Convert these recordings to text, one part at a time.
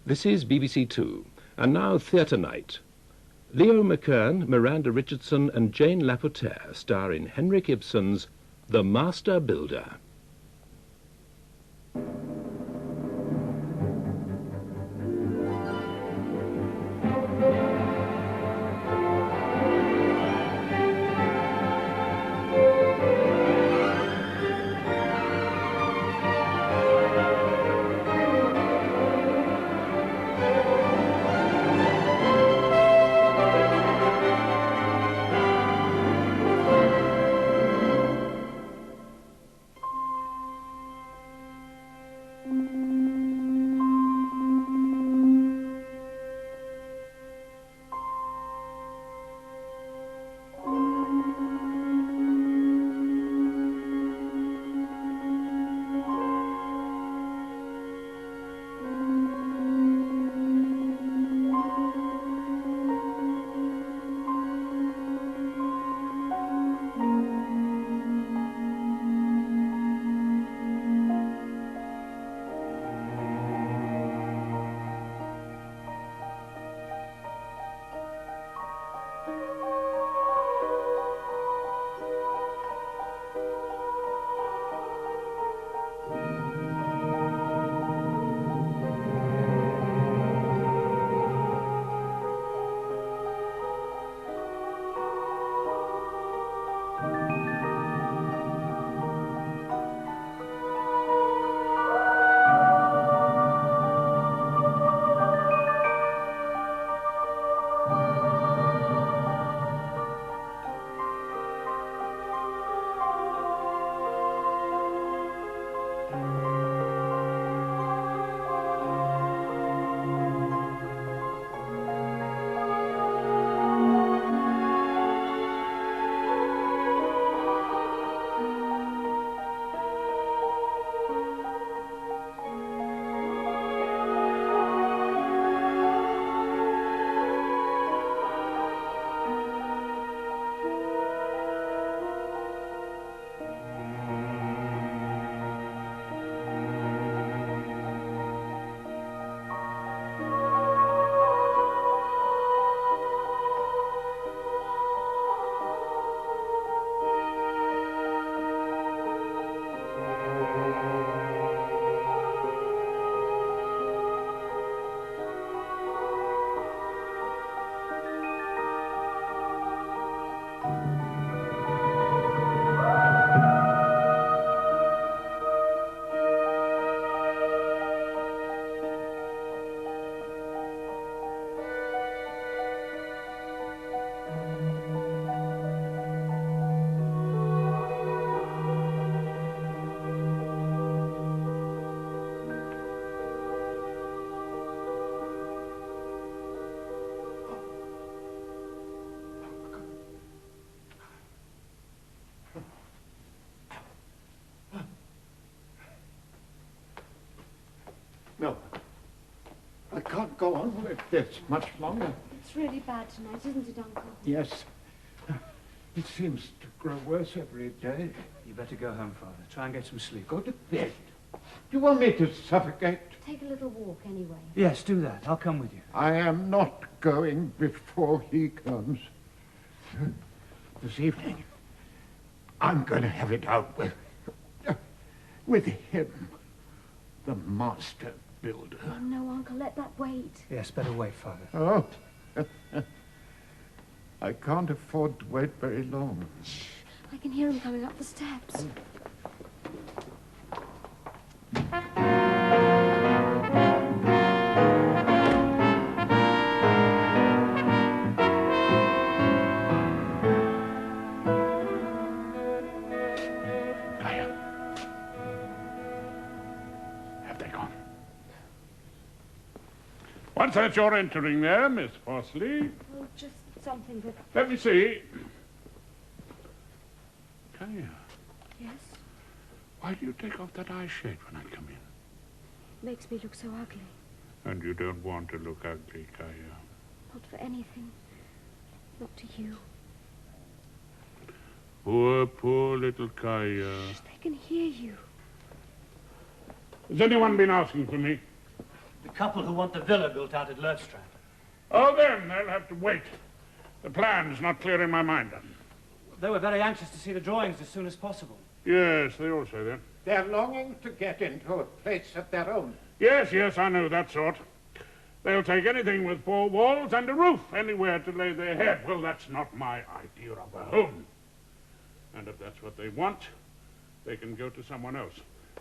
This is BBC Two, and now Theatre Night. Leo Mckern, Miranda, Richardson and Jane LAPOTAIRE star in Henrik Ibsen's The Master Builder. No, I can't go on with this much longer. It's really bad tonight, isn't it, Uncle? Yes. It seems to grow worse every day. You better go home, Father. Try and get some sleep. Go to bed. Do you want me to suffocate? Take a little walk anyway. Yes, do that. I'll come with you. I am not going before he comes. This evening, I'm going to have it out with him, the master builder. Oh, no, Uncle, let that wait. Yes, better wait, Father. Oh, I can't afford to wait very long. Shh, I can hear him coming up the steps. What's that you're entering there, Miss Fossley? Oh, just something that... Let me see. Kaya, Yes? why do you take off that eye shade when I come in? Makes me look so ugly. And you don't want to look ugly, Kaya. Not for anything. Not to you. Poor, poor little Kaya. They can hear you. Has anyone been asking for me? couple who want the villa built out at Lertstrand. Oh, then, they'll have to wait. The plan's not clear in my mind. They were very anxious to see the drawings as soon as possible. Yes, they all say that. They're longing to get into a place of their own. Yes, I know that sort. They'll take anything with 4 walls and a roof, anywhere to lay their head. Well, that's not my idea of a home. And if that's what they want, they can go to someone else.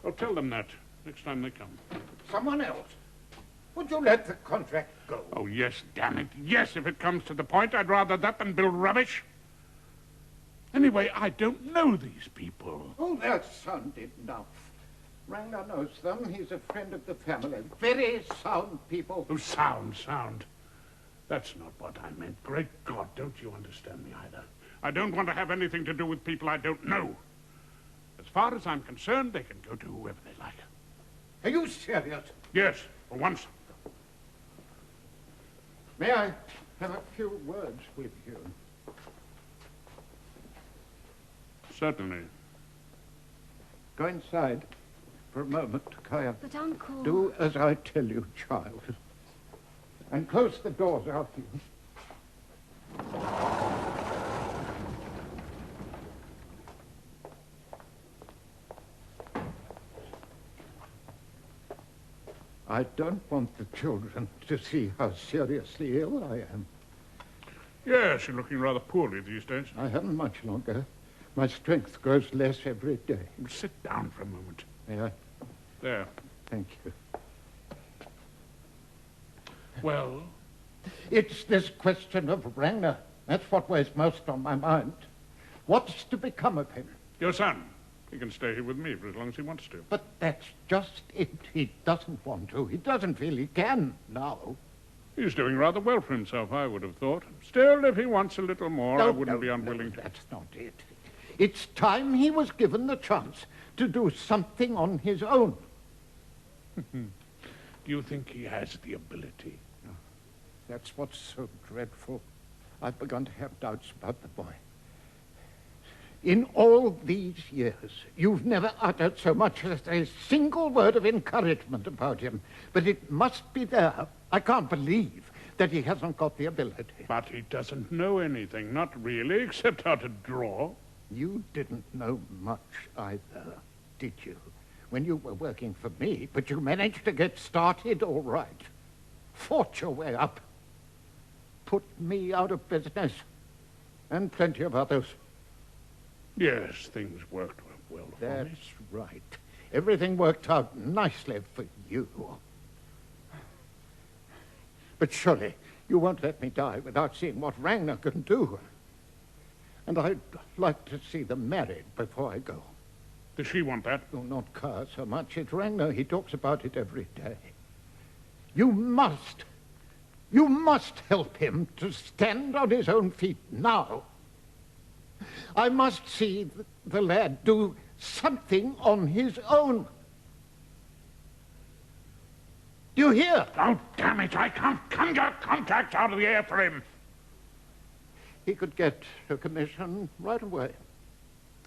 I'll tell them that next time they come. Someone else? Would you let the contract go? Oh, yes, damn it. Yes, if it comes to the point, I'd rather that than build rubbish. Anyway, I don't know these people. Oh, that's sound enough. Ragnar knows them. He's a friend of the family. Very sound people. Oh, sound. That's not what I meant. Great God, don't you understand me either? I don't want to have anything to do with people I don't know. As far as I'm concerned, they can go to whoever they like. Are you serious? Yes, for once. May I have a few words with you? Certainly. Go inside for a moment, Kaya. But, Uncle... Do as I tell you, child. And close the doors after you. I don't want the children to see how seriously ill I am. Yes, you're looking rather poorly these days. I haven't much longer. My strength grows less every day. Sit down for a moment. May I? There. Thank you. Well? It's this question of Ragnar. That's what weighs most on my mind. What's to become of him? Your son. He can stay here with me for as long as he wants to. But that's just it. He doesn't want to. He doesn't feel he can now. He's doing rather well for himself, I would have thought. Still, if he wants a little more, I wouldn't be unwilling to. That's not it. It's time he was given the chance to do something on his own. Do you think he has the ability? No. That's what's so dreadful. I've begun to have doubts about the boy. In all these years, you've never uttered so much as a single word of encouragement about him. But it must be there. I can't believe that he hasn't got the ability. But he doesn't know anything, not really, except how to draw. You didn't know much either, did you? When you were working for me, but you managed to get started all right. Fought your way up. Put me out of business. And plenty of others. Yes, things worked well for me. That's right. Everything worked out nicely for you. But surely you won't let me die without seeing what Ragnar can do. And I'd like to see them married before I go. Does she want that? Oh, not Carr so much. It's Ragnar. He talks about it every day. You must help him to stand on his own feet now. I must see the lad do something on his own. Do you hear? Oh, damn it, I can't conjure contracts out of the air for him. He could get a commission right away.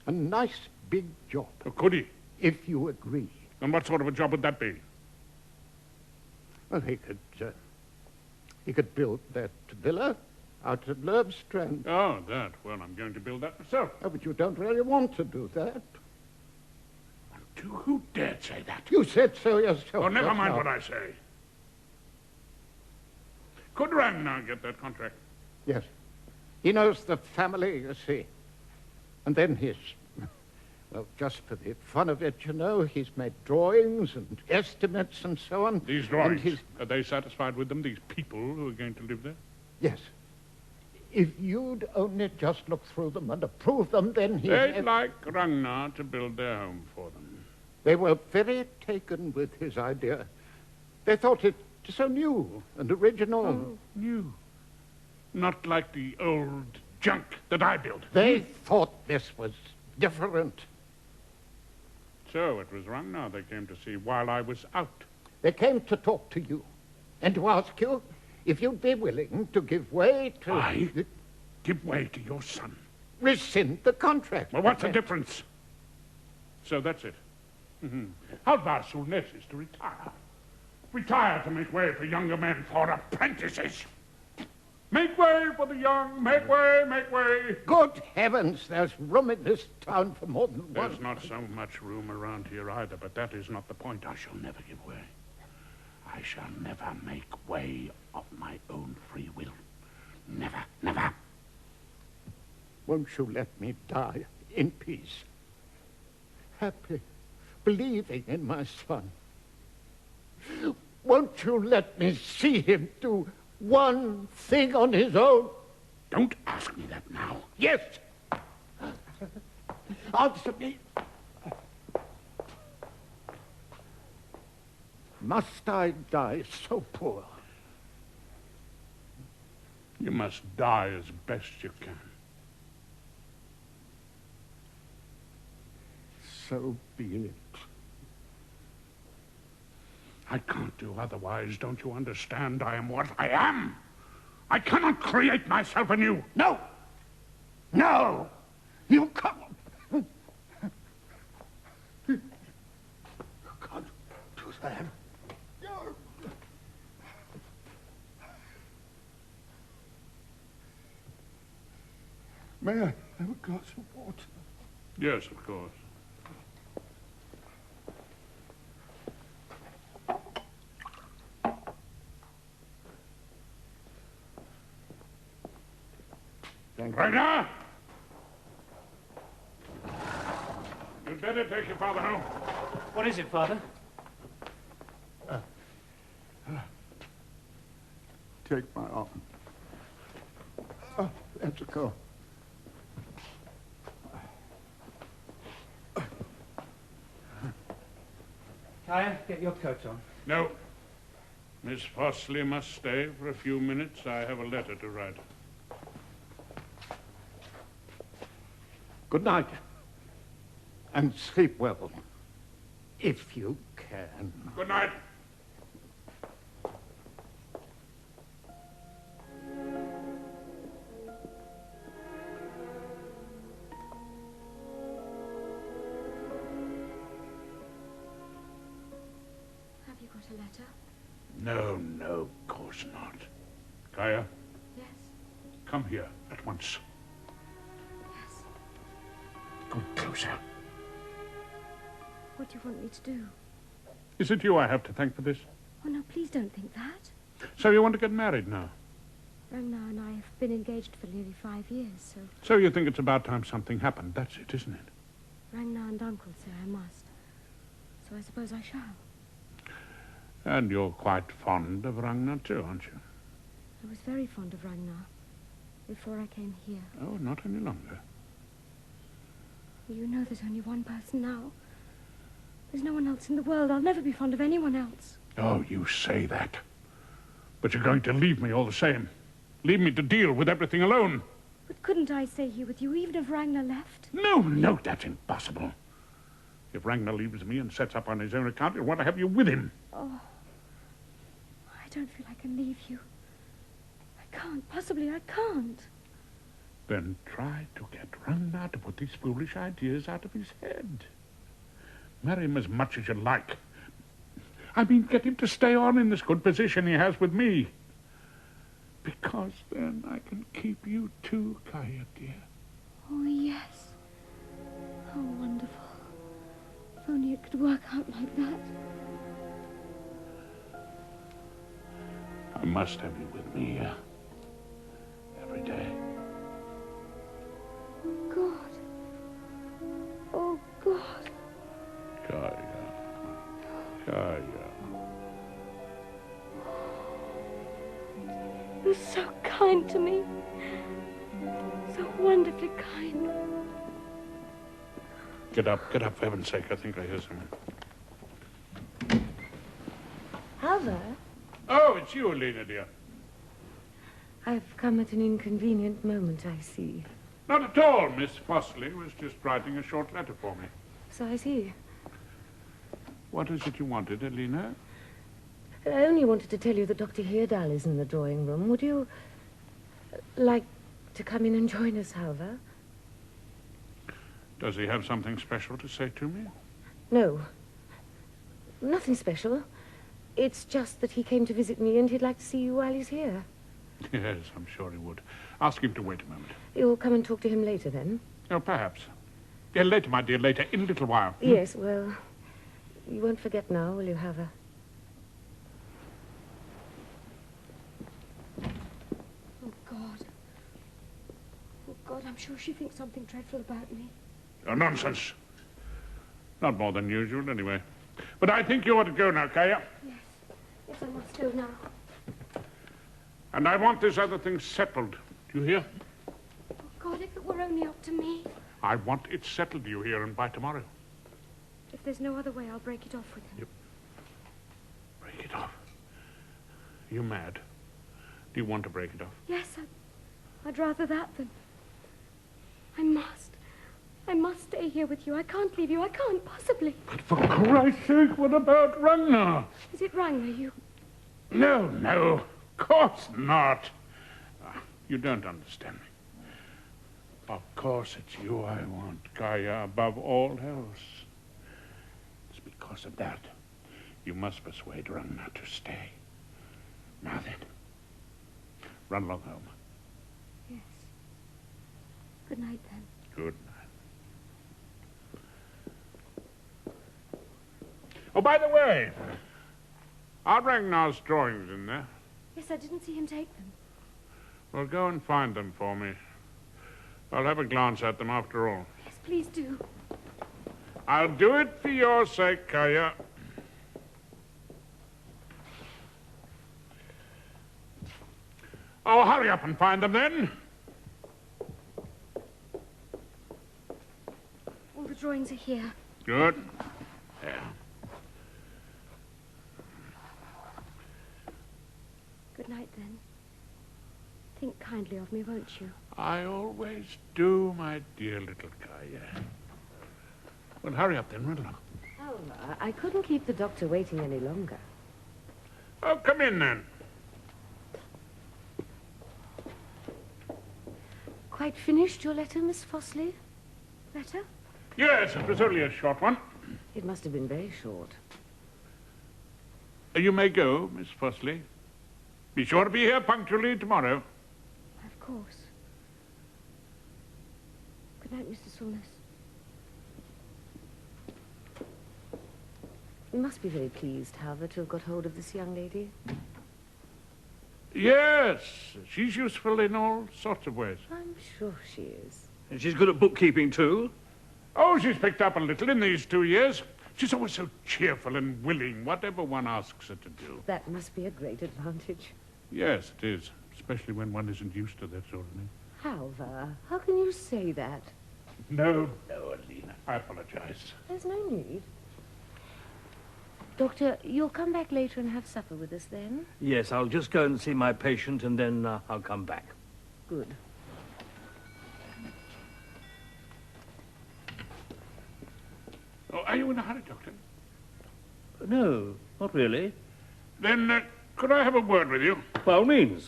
A nice big job. Oh, could he? If you agree. And what sort of a job would that be? Well, he could build that villa out at Lertstrand. Oh, that. Well, I'm going to build that myself. Oh, but you don't really want to do that. Who dared say that? You said so yourself. Oh, never mind now. what I say. Could Ragnar get that contract? Yes. He knows the family, you see. And then well, just for the fun of it, you know, he's made drawings and estimates and so on. These drawings, are they satisfied with them, these people who are going to live there? Yes. If you'd only just look through them and approve them, then They'd like Ragnar to build their home for them. They were very taken with his idea. They thought it so new and original. Oh, new. Not like the old junk that I built. They thought this was different. So it was Ragnar they came to see while I was out. They came to talk to you and to ask you if you'd be willing to give way to... I give way to your son? Rescind the contract. Well, what's the difference? So that's it. Halvard Solness is to retire. Retire to make way for younger men, for apprentices. Make way for the young, make way, make way. Good heavens, there's room in this town for more than one. There's not so much room around here either, but that is not the point. I shall never give way. I shall never make way of my own free will. Never, never. Won't you let me die in peace? Happy, believing in my son. Won't you let me see him do one thing on his own? Don't ask me that now. Yes. Answer me. Must I die so poor? You must die as best you can. So be it. I can't do otherwise, don't you understand? I am what I am. I cannot create myself anew. No! No! You can't. You can't do that. No. May I have a glass of water? Yes, of course. Thank you. Ragnar! You'd better take your father home. What is it, Father? Take my arm. Let's go. Kaya, get your coat on. No. Miss Fossley must stay for a few minutes. I have a letter to write. Good night. And sleep well, if you can. Good night. Have you got a letter? No, no, of course not. Kaya, Yes. come here at once. Yes. Come closer. What do you want me to do? Is it you I have to thank for this? Oh, no, please don't think that. So you want to get married now? Ragnar and I have been engaged for nearly 5 years, so So you think it's about time something happened. That's it, isn't it? Ragnar and Uncle say I must. So I suppose I shall. And you're quite fond of Ragnar too, aren't you? I was very fond of Ragnar before I came here. Oh, not any longer. You know there's only one person now. There's no one else in the world. I'll never be fond of anyone else. Oh, you say that. But you're going to leave me all the same. Leave me to deal with everything alone. But couldn't I stay here with you even if Ragnar left? No, no, that's impossible. If Ragnar leaves me and sets up on his own account, he'll want to have you with him. Oh, I don't feel I can leave you. I can't. Possibly I can't. Then try to get Ragnar to put these foolish ideas out of his head. Marry him as much as you like. I mean, get him to stay on in this good position he has with me. Because then I can keep you too, Kaya, dear. Oh, yes. How wonderful. If only it could work out like that. I must have you with me every day. Oh, God. Oh, God. Kaya. Kaya. You're so kind to me. So wonderfully kind. Get up, for heaven's sake. I think I hear someone. Halvard, Oh, it's you, Lena, dear. I've come at an inconvenient moment, I see. Not at all. Miss Fossley was just writing a short letter for me. So I see. What is it you wanted, Elena? I only wanted to tell you that Doctor Herdal is in the drawing room. Would you like to come in and join us, Halvard? Does he have something special to say to me? No. Nothing special. It's just that he came to visit me and he'd like to see you while he's here. Yes, I'm sure he would. Ask him to wait a moment. You'll come and talk to him later, then? Oh, perhaps. Yeah, later, my dear, later, in a little while. Yes, well, you won't forget now, will you, Halvard? Oh, God. Oh, God, I'm sure she thinks something dreadful about me. Oh, nonsense. Not more than usual, anyway. But I think you ought to go now, Kaya. Yes. Yes, I must go now. And I want this other thing settled. Do you hear? Oh, God, if it were only up to me. I want it settled, do you hear, and by tomorrow. If there's no other way, I'll break it off with him. Yep. Break it off? Are you mad? Do you want to break it off? Yes, I'd rather that than... I must stay here with you. I can't leave you. I can't possibly. But for Christ's sake, what about Ragnar? Is it Ragnar, you... No, of course not. You don't understand me. Of course it's you I want, Kaya, above all else. It's because of that. You must persuade Ragnar to stay. Now then, run along home. Yes. Good night, then. Good night. Oh, by the way, are Ragnar's drawings in there? Yes, I didn't see him take them. Well, go and find them for me. I'll have a glance at them after all. Yes, please do. I'll do it for your sake, Kaya. Oh, hurry up and find them then. All the drawings are here. Good. Yeah. Good night, then. Think kindly of me, won't you? I always do, my dear little Kaya. Well, hurry up then, run along. Oh, I couldn't keep the doctor waiting any longer. Oh, come in then. Quite finished your letter, Miss Fossley? Letter? Yes, it was only a short one. It must have been very short. You may go, Miss Fossley. Be sure to be here punctually tomorrow. Of course. Good night, Mr. Solness. You must be very pleased, Halvard, to have got hold of this young lady. Yes, she's useful in all sorts of ways. I'm sure she is. And she's good at bookkeeping, too? Oh, she's picked up a little in these 2 years. She's always so cheerful and willing, whatever one asks her to do. That must be a great advantage. Yes, it is, especially when one isn't used to that sort of thing. Halvard, how can you say that? No, Alina, I apologize. There's no need. Doctor, you'll come back later and have supper with us then? Yes, I'll just go and see my patient and then I'll come back. Good. Oh, are you in a hurry, Doctor? No, not really. Then, could I have a word with you? By all means.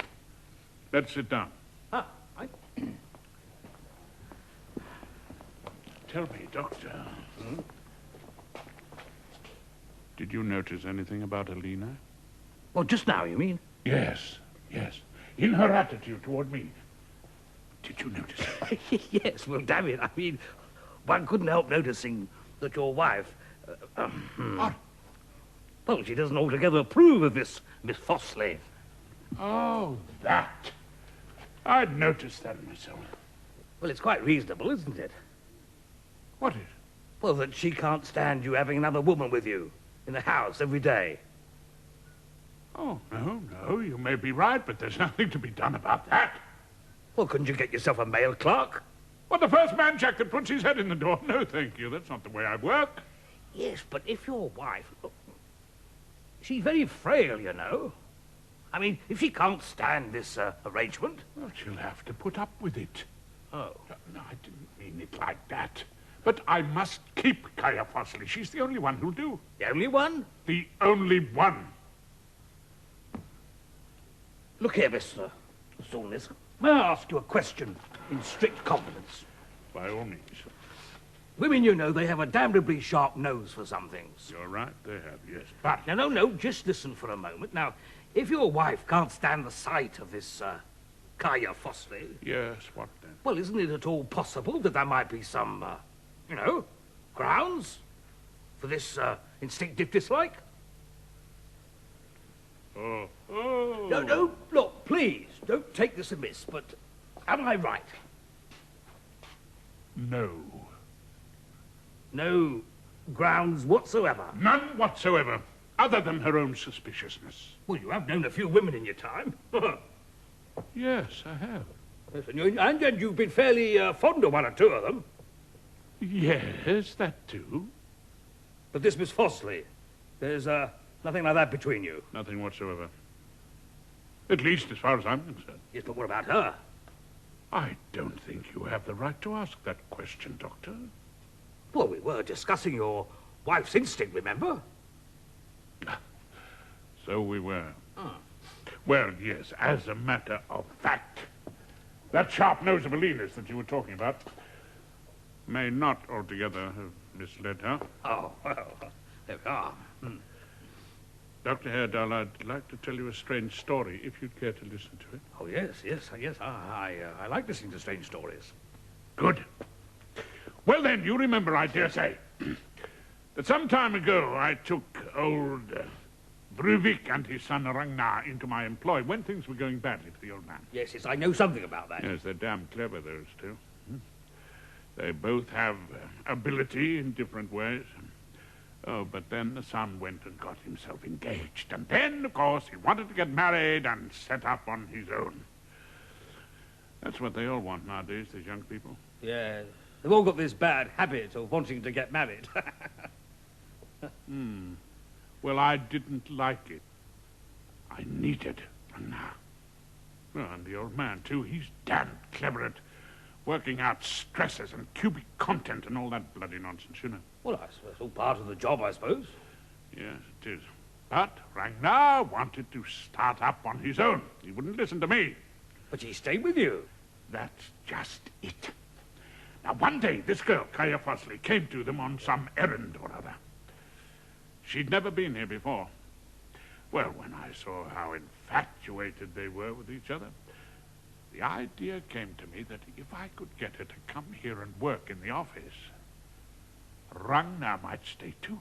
Let's sit down. Ah, Tell me, Doctor. Did you notice anything about Alina? Well, just now, you mean? Yes. In her attitude toward me. Did you notice it? Yes, well, damn it. I mean, one couldn't help noticing that your wife... What? Well, she doesn't altogether approve of this Miss Fossley. Oh, that. I'd noticed that myself. Well, it's quite reasonable, isn't it? What is? Well, that she can't stand you having another woman with you in the house every day. Oh, no, you may be right, but there's nothing to be done about that. Well, couldn't you get yourself a mail clerk? Well, the first man, Jack, that puts his head in the door. No, thank you. That's not the way I work. Yes, but if your wife... She's very frail, you know. I mean, if she can't stand this arrangement... Well, she'll have to put up with it. Oh. No, I didn't mean it like that. But I must keep Kaya Fossley. She's the only one who'll do. The only one? The only one. Look here, Mr. Solness. May I ask you a question in strict confidence? By all means. Women, you know, they have a damnably sharp nose for some things. You're right, they have, yes. But... No, just listen for a moment. Now, if your wife can't stand the sight of this, Kaya Fossley... Yes, what then? Well, isn't it at all possible that there might be some, you know, grounds for this, instinctive dislike? Oh. No, look, please, don't take this amiss, but am I right? No. No grounds whatsoever? None whatsoever, other than her own suspiciousness. Well, you have known a few women in your time. Yes, I have. Yes, and you've been fairly fond of one or two of them. Yes, that too. But this Miss Fossley, there's nothing like that between you? Nothing whatsoever. At least as far as I'm concerned. Yes, but what about her? I don't think you have the right to ask that question, Doctor. Well, we were discussing your wife's instinct, remember? So we were. Well, yes, as a matter of fact, that sharp nose of Alina's that you were talking about may not altogether have misled her. Oh, well, there we are. Dr. Herdal, I'd like to tell you a strange story, if you'd care to listen to it. Oh, yes. I like listening to strange stories. Good. Well, then, you remember, I dare say, that some time ago I took old Bruvik and his son Ragnar into my employ when things were going badly for the old man. Yes, I know something about that. Yes, they're damn clever, those two. They both have ability in different ways. Oh, but then the son went and got himself engaged. And then, of course, he wanted to get married and set up on his own. That's what they all want nowadays, these young people. Yeah, they've all got this bad habit of wanting to get married. Well, I didn't like it. I needed Ragnar. Well, and the old man, too, he's damn clever at working out stresses and cubic content and all that bloody nonsense, you know. Well, it's all part of the job, I suppose. Yes, it is. But Ragnar wanted to start up on his own. He wouldn't listen to me. But he stayed with you. That's just it. Now, one day, this girl, Kaya Fossley, came to them on some errand or other. She'd never been here before. Well, when I saw how infatuated they were with each other, the idea came to me that if I could get her to come here and work in the office, Ragnar might stay too.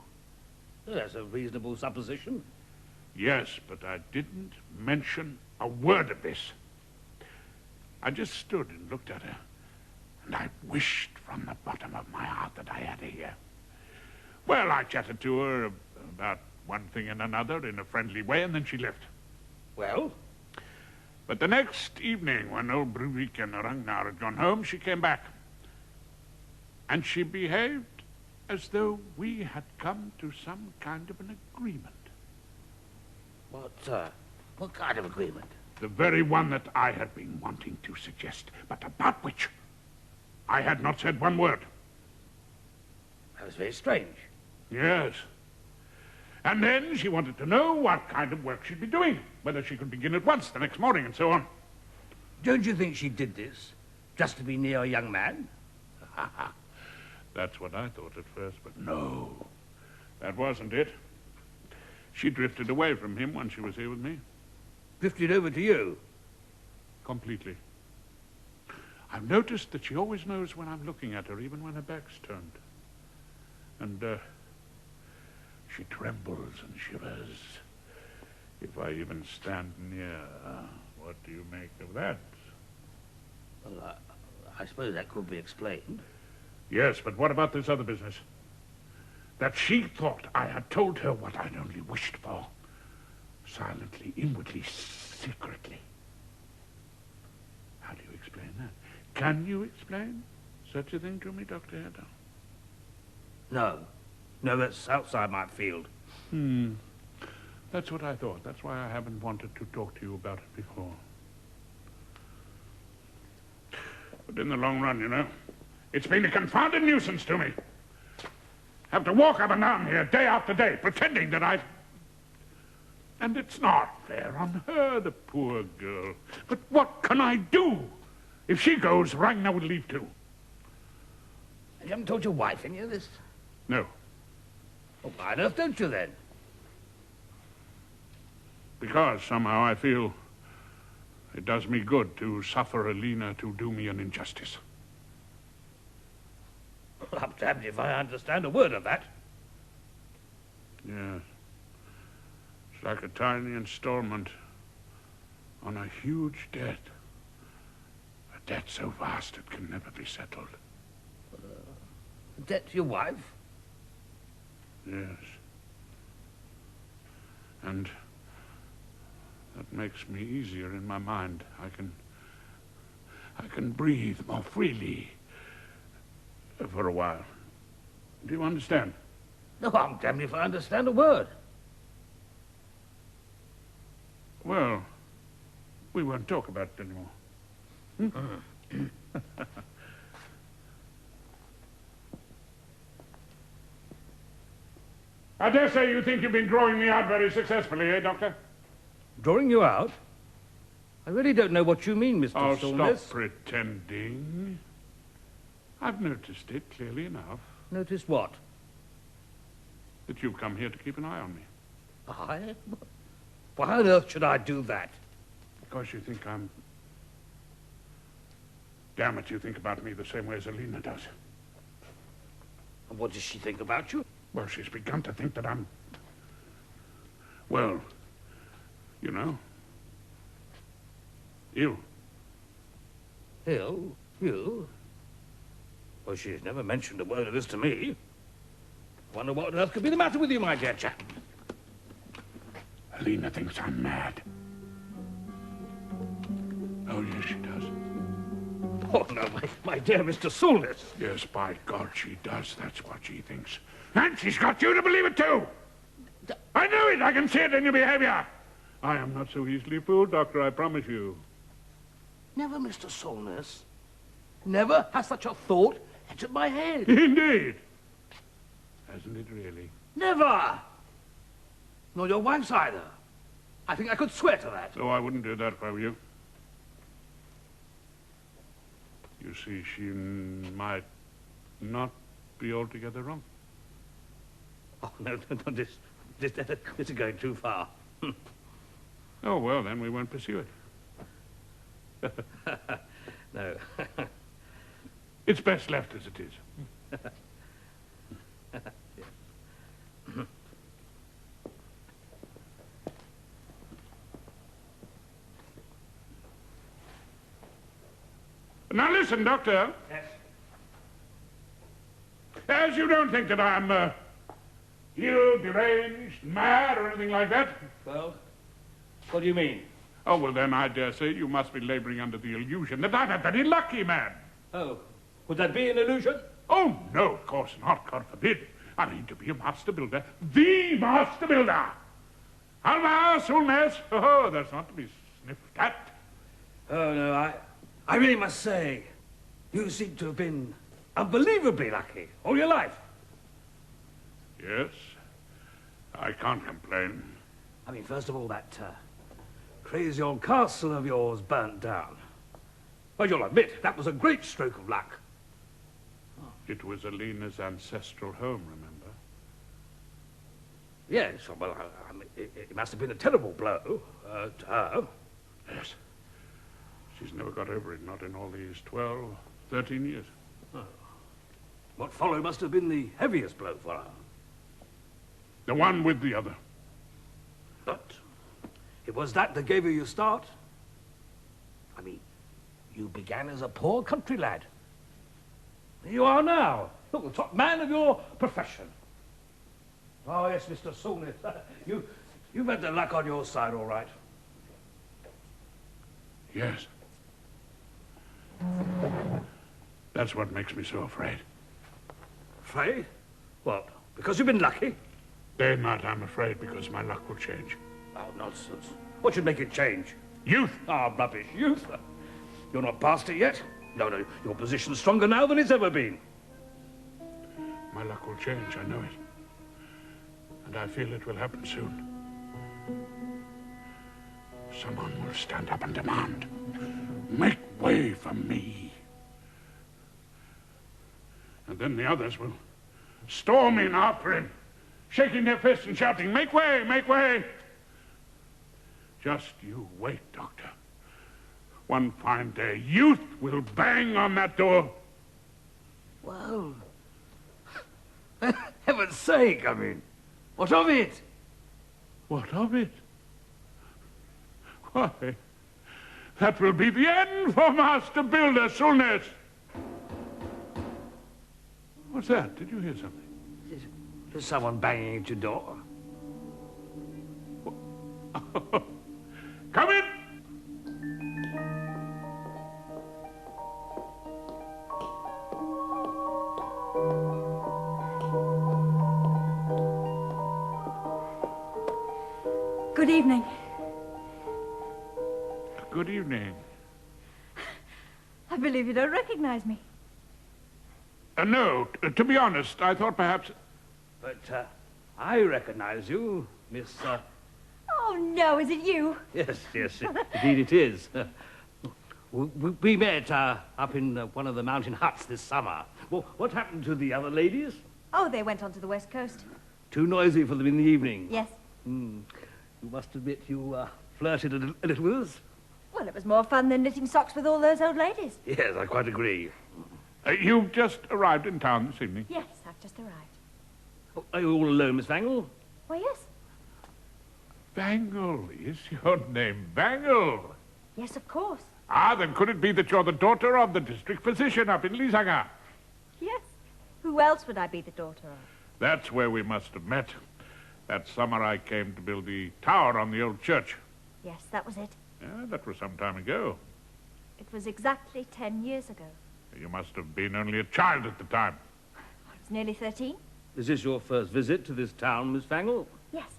Well, that's a reasonable supposition. Yes, but I didn't mention a word of this. I just stood and looked at her, and I wished from the bottom of my heart that I had her here. Well, I chatted to her about one thing and another in a friendly way, and then she left. Well? But the next evening, when old Bruvik and Ragnar had gone home, she came back. And she behaved as though we had come to some kind of an agreement. What kind of agreement? The very one that I had been wanting to suggest, but about which I had not said one word. That was very strange. Yes. And then she wanted to know what kind of work she'd be doing, whether she could begin at once the next morning and so on. Don't you think she did this just to be near a young man? That's what I thought at first, but no, that wasn't it. She drifted away from him when she was here with me. Drifted over to you? Completely. I've noticed that she always knows when I'm looking at her, even when her back's turned. And, she trembles and shivers if I even stand near. What do you make of that? Well, I suppose that could be explained. Yes, but what about this other business? That she thought I had told her what I'd only wished for. Silently, inwardly, secretly. How do you explain that? Can you explain such a thing to me, Dr. Herdal? No, that's outside my field. That's what I thought. That's why I haven't wanted to talk to you about it before. But in the long run, you know, it's been a confounded nuisance to me. Have to walk up and down here day after day, pretending that I've... And it's not fair on her, the poor girl. But what can I do? If she goes, Ragnar would leave too. You haven't told your wife any of this? No. Well, why on earth don't you, then? Because somehow I feel it does me good to suffer Alina to do me an injustice. Well, I'm damned if I understand a word of that. Yes. It's like a tiny installment on a huge debt. A debt so vast it can never be settled. A debt to your wife? Yes. And that makes me easier in my mind. I can breathe more freely for a while. Do you understand? No, I'm damned if I understand a word. Well, we won't talk about it anymore. I dare say you think you've been drawing me out very successfully, eh, Doctor? Drawing you out? I really don't know what you mean, Mr. Oh, Solness. stop pretending. I've noticed it clearly enough. Noticed what? That you've come here to keep an eye on me. I? Why on earth should I do that? Because you think I'm... Damn it, you think about me the same way as Alina does. And what does she think about you? Well, she's begun to think that I'm... Well, you know... ill. Ill? You? Well, she's never mentioned a word of this to me. Wonder what on earth could be the matter with you, my dear chap? Alina thinks I'm mad. Oh, yes, she does. Oh, no, my dear Mr. Solness. Yes, by God, she does. That's what she thinks. And she's got you to believe it, too. I know it. I can see it in your behavior. I am not so easily fooled, Doctor, I promise you. Never, Mr. Solness. Never has such a thought entered my head. Indeed. Hasn't it really? Never. Nor your wife's either. I think I could swear to that. So I wouldn't do that if I were you. You see, she might not be altogether wrong. Oh, no, this is going too far. Oh, well, then we won't pursue it. No. It's best left as it is. Now listen, Doctor. Yes. As you don't think that I'm ill, deranged, mad, or anything like that. Well, what do you mean? Oh, well, then I dare say you must be laboring under the illusion that I'm a very lucky man. Oh, would that be an illusion? Oh, no, of course not, God forbid. I mean, to be a master builder, the master builder. Halvard Solness, oh, that's not to be sniffed at. Oh, no, I really must say, you seem to have been unbelievably lucky all your life. Yes, I can't complain. I mean, first of all, that crazy old castle of yours burnt down. Well, you'll admit, that was a great stroke of luck. It was Alina's ancestral home, remember? Yes, well, I mean, it must have been a terrible blow to her. Yes. She's never got over it, not in all these 12, 13 years. Oh. What followed must have been the heaviest blow for her. The one with the other. But it was that gave you your start. I mean, you began as a poor country lad. Here you are now. Look, the top man of your profession. Oh, yes, Mr. Solness. You've had the luck on your side, all right. Yes. That's what makes me so afraid. Afraid? What? Because you've been lucky? Day and night I'm afraid because my luck will change. Oh, nonsense. What should make it change? Youth! Ah, rubbish. Youth? You're not past it yet? No, your position's stronger now than it's ever been. My luck will change, I know it. And I feel it will happen soon. Someone will stand up and demand, make way for me. And then the others will storm in after him, shaking their fists and shouting, "Make way, make way!" Just you wait, Doctor. One fine day, youth will bang on that door. Well, heaven's sake, I mean, what of it? What of it? Why, that will be the end for Master Builder Solness. What's that? Did you hear something? There's someone banging at your door. Come in! Good evening. Good evening. I believe you don't recognize me. No, to be honest, I thought perhaps... But I recognize you, Miss... Oh, no, is it you? Yes, indeed it is. We met up in one of the mountain huts this summer. Well, what happened to the other ladies? Oh, they went on to the west coast. Too noisy for them in the evening? Yes. You must admit you flirted a little with us? Well, it was more fun than knitting socks with all those old ladies. Yes, I quite agree. You've just arrived in town this evening. Yes, I've just arrived. Oh, are you all alone, Miss Wangel? Why, yes. Wangel, is your name Wangel? Yes, of course. Ah, then could it be that you're the daughter of the district physician up in Lysanger? Yes. Who else would I be the daughter of? That's where we must have met. That summer I came to build the tower on the old church. Yes, that was it. Yeah, that was some time ago. It was exactly 10 years ago. You must have been only a child at the time. I was nearly 13. Is this your first visit to this town, Miss Wangel? Yes.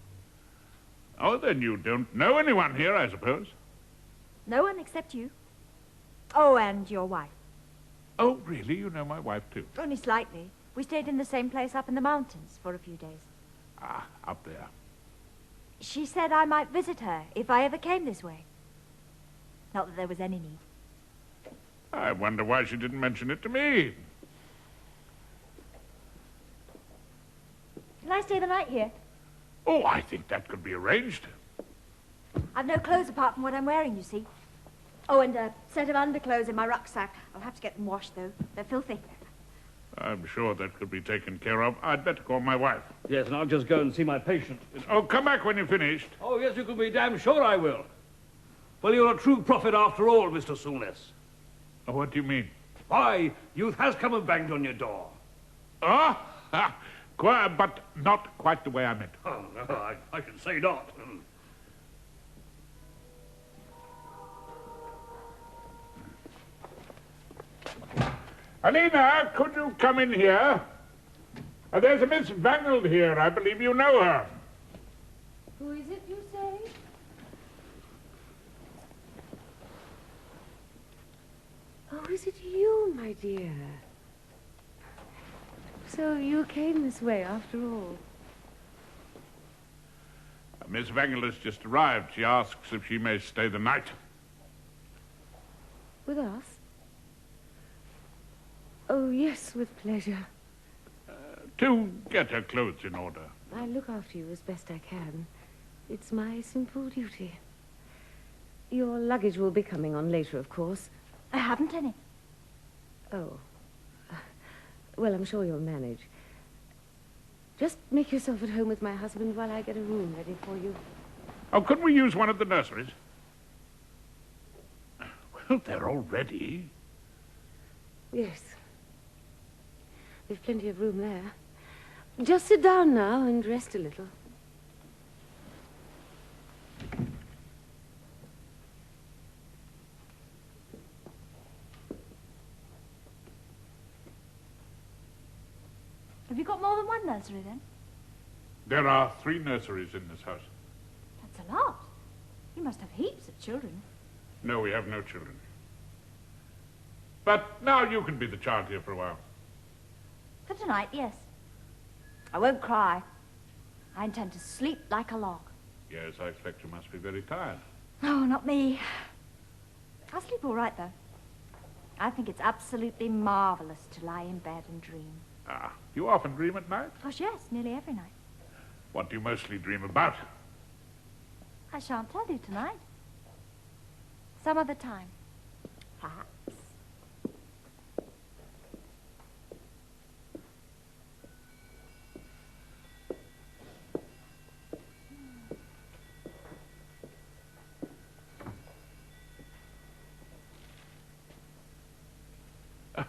Oh, then you don't know anyone here, I suppose. No one except you. Oh, and your wife. Oh, really? You know my wife, too? Only slightly. We stayed in the same place up in the mountains for a few days. Ah, up there. She said I might visit her if I ever came this way. Not that there was any need. I wonder why she didn't mention it to me. Can I stay the night here? Oh, I think that could be arranged. I've no clothes apart from what I'm wearing, you see. Oh, and a set of underclothes in my rucksack. I'll have to get them washed, though. They're filthy. I'm sure that could be taken care of. I'd better call my wife. Yes, and I'll just go and see my patient. Oh, come back when you're finished. Oh, yes, you can be damn sure I will. Well, you're a true prophet after all, Mr. Solness. Oh, what do you mean? Why, youth has come and banged on your door. Ah, but not quite the way I meant. Oh, no, I should say not. Alina, could you come in here? There's a Miss Wangel here. I believe you know her. Who is it, you say? Oh, is it you, my dear? So you came this way after all. Miss Wangel has just arrived. She asks if she may stay the night. With us? Oh, yes, with pleasure. To get her clothes in order. I look after you as best I can. It's my simple duty. Your luggage will be coming on later, of course. I haven't any. Oh. Well, I'm sure you'll manage. Just make yourself at home with my husband while I get a room ready for you. Oh, couldn't we use one of the nurseries? Well, they're all ready. Yes. There's plenty of room there. Just sit down now and rest a little. Have you got more than one nursery, then? There are 3 nurseries in this house. That's a lot. You must have heaps of children. No, we have no children. But now you can be the child here for a while. For tonight, yes. I won't cry. I intend to sleep like a log. Yes, I expect you must be very tired. No, not me. I'll sleep all right, though. I think it's absolutely marvellous to lie in bed and dream. Ah, you often dream at night? Of course, yes, nearly every night. What do you mostly dream about? I shan't tell you tonight. Some other time, perhaps.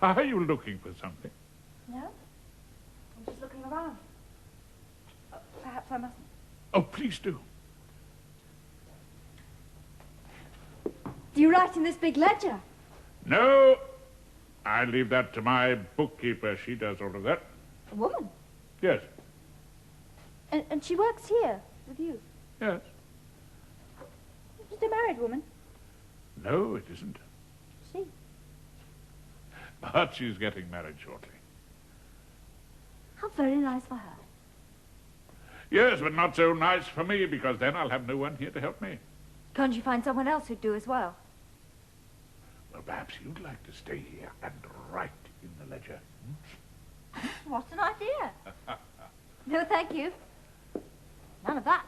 Are you looking for something? No? I'm just looking around. Perhaps I mustn't. Oh, please do. Do you write in this big ledger? No, I leave that to my bookkeeper. She does all of that. A woman? Yes, And she works here with you? yes. She's a married woman? No, it isn't. She? But she's getting married shortly. How very nice for her. Yes, but not so nice for me, because then I'll have no one here to help me. Can't you find someone else who'd do as well? Well, perhaps you'd like to stay here and write in the ledger. What an idea. No, thank you. None of that.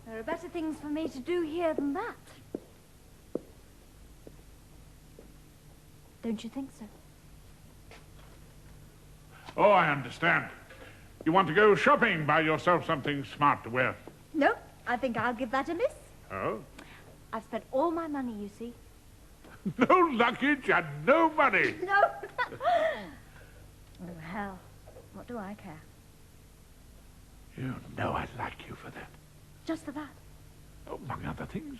There are better things for me to do here than that. Don't you think so? Oh, I understand. You want to go shopping, buy yourself something smart to wear. No, I think I'll give that a miss. Oh? I've spent all my money, you see. No luggage and no money. No. Oh, hell. What do I care? You know I like you for that. Just for that. Oh, among other things.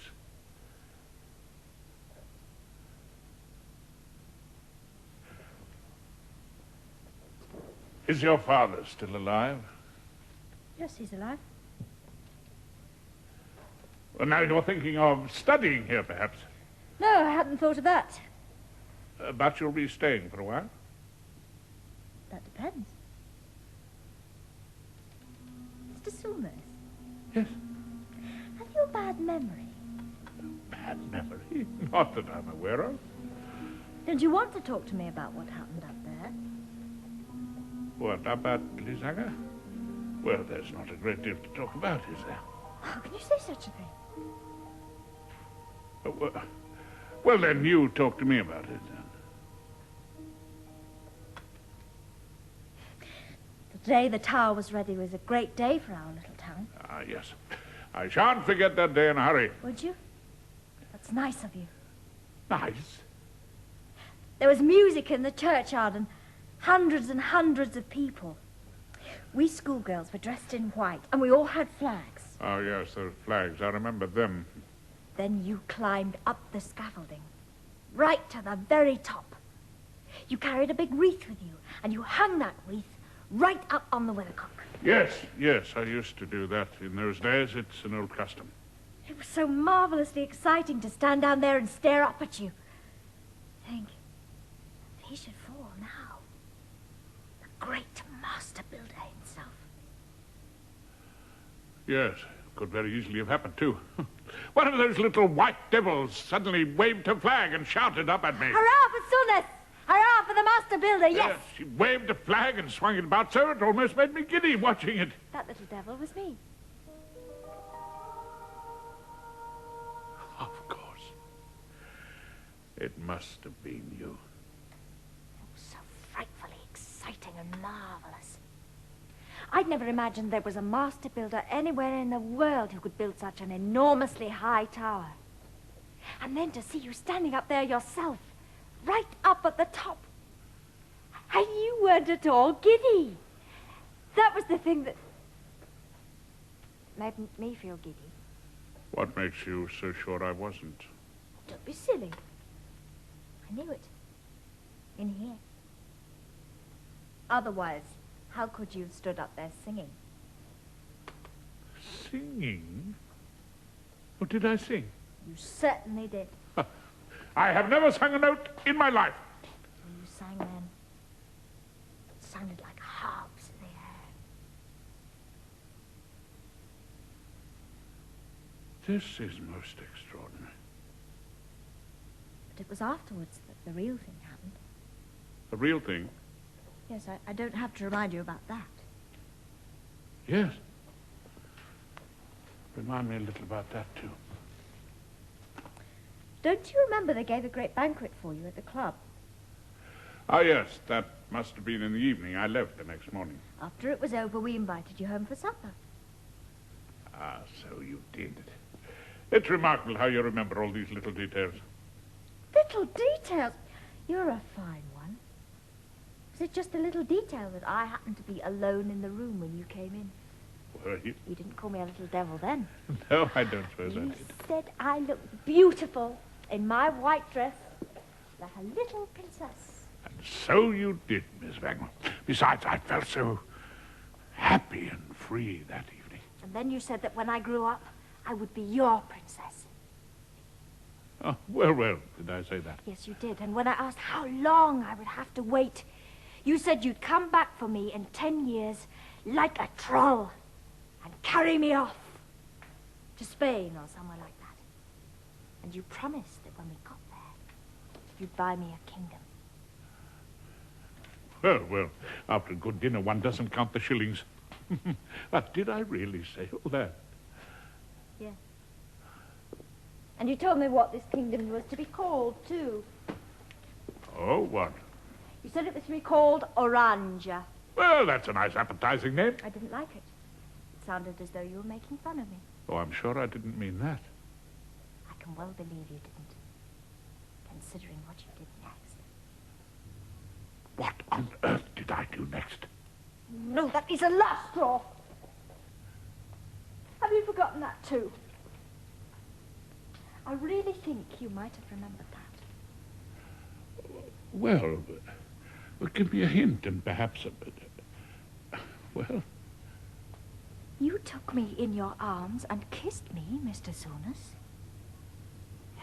Is your father still alive? Yes, he's alive. Well, now you're thinking of studying here, perhaps. No, I hadn't thought of that. But you'll be staying for a while. That depends. Mr. Solness, Yes. have you a bad memory? Bad memory? Not that I'm aware of. Don't you want to talk to me about what happened up there? What, about Lisaga? Well, there's not a great deal to talk about, is there? How can you say such a thing? Well, then you talk to me about it, then. The day the tower was ready was a great day for our little town. Ah, yes. I shan't forget that day in a hurry. Would you? That's nice of you. Nice. There was music in the churchyard and hundreds of people. We schoolgirls were dressed in white and we all had flags. Oh, yes, those flags. I remember them. Then you climbed up the scaffolding, right to the very top. You carried a big wreath with you, and you hung that wreath right up on the weathercock. Yes, yes, I used to do that in those days. It's an old custom. It was so marvelously exciting to stand down there and stare up at you. Think, if he should fall now, the great master builder himself. Yes, could very easily have happened, too. One of those little white devils suddenly waved her flag and shouted up at me. Hurrah for Solness! Hurrah for the master builder, yes! She waved a flag and swung it about so it almost made me giddy watching it. That little devil was me. Of course. It must have been you. It was so frightfully exciting and marvelous. I'd never imagined there was a master builder anywhere in the world who could build such an enormously high tower. And then to see you standing up there yourself, right up at the top. And you weren't at all giddy. That was the thing that made me feel giddy. What makes you so sure I wasn't? Don't be silly. I knew it. In here. Otherwise, how could you have stood up there singing? Singing? What did I sing? You certainly did. I have never sung a note in my life. When you sang then, it sounded like harps in the air. This is most extraordinary. But it was afterwards that the real thing happened. The real thing? Yes, I don't have to remind you about that. Yes. Remind me a little about that, too. Don't you remember they gave a great banquet for you at the club? Ah, yes, that must have been in the evening. I left the next morning. After it was over, we invited you home for supper. Ah, so you did. It's remarkable how you remember all these little details. Little details? You're a fine one. Was it just a little detail that I happened to be alone in the room when you came in? Were you? You didn't call me a little devil then. No, I don't suppose I You did. said I looked beautiful in my white dress, like a little princess. And so you did, Miss Wangel. Besides, I felt so happy and free that evening. And then you said that when I grew up, I would be your princess. Oh, well, did I say that? Yes, you did. And when I asked how long I would have to wait, you said you'd come back for me in 10 years like a troll and carry me off to Spain or somewhere like that. And you promised that when we got there, you'd buy me a kingdom. Well, after a good dinner, one doesn't count the shillings. But did I really say all that? Yeah. And you told me what this kingdom was to be called, too. Oh, what? You said it was to be called Oranja. Well, that's a nice appetizing name. I didn't like it. It sounded as though you were making fun of me. Oh, I'm sure I didn't mean that. I can well believe you didn't, considering what you did next. What on earth did I do next? No, that is a last straw. Have you forgotten that, too? I really think you might have remembered that. Well, give me a hint and perhaps well... You took me in your arms and kissed me, Mr. Solness.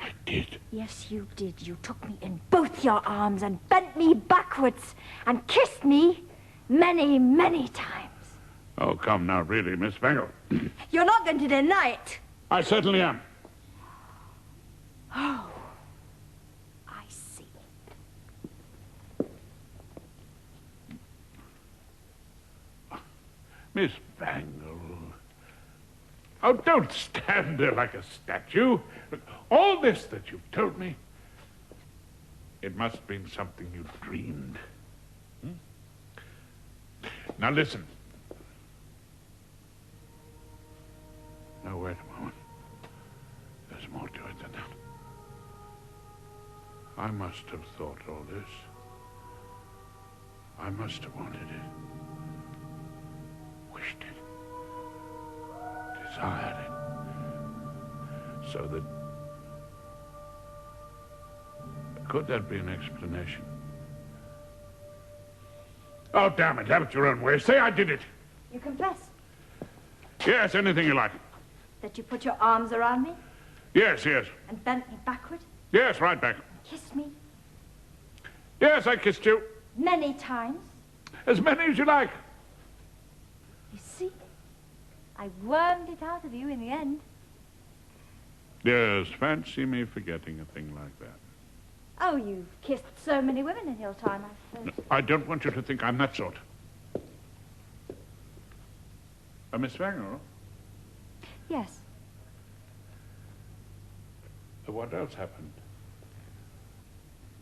I did. Yes, you did. You took me in both your arms and bent me backwards and kissed me many, many times. Oh, come now, really, Miss Wangel. You're not going to deny it. I certainly am. Oh, I see. Miss Wangel. Oh, don't stand there like a statue. All this that you've told me, it must have been something you dreamed. Now listen. Now wait a moment. There's more to it than that. I must have thought all this. I must have wanted it. Wished it. Desired it. So that... Could that be an explanation? Oh, damn it. Have it your own way. Say I did it. You confess Yes, anything you like. that you put your arms around me Yes. and bent me backward, Yes, right back. kissed me Yes, I kissed you. many times. As many as you like. You see, I wormed it out of you in the end. Yes, fancy me forgetting a thing like that. Oh, you've kissed so many women in your time, I suppose. I don't want you to think I'm that sort. Miss Wangel, Yes. what else happened?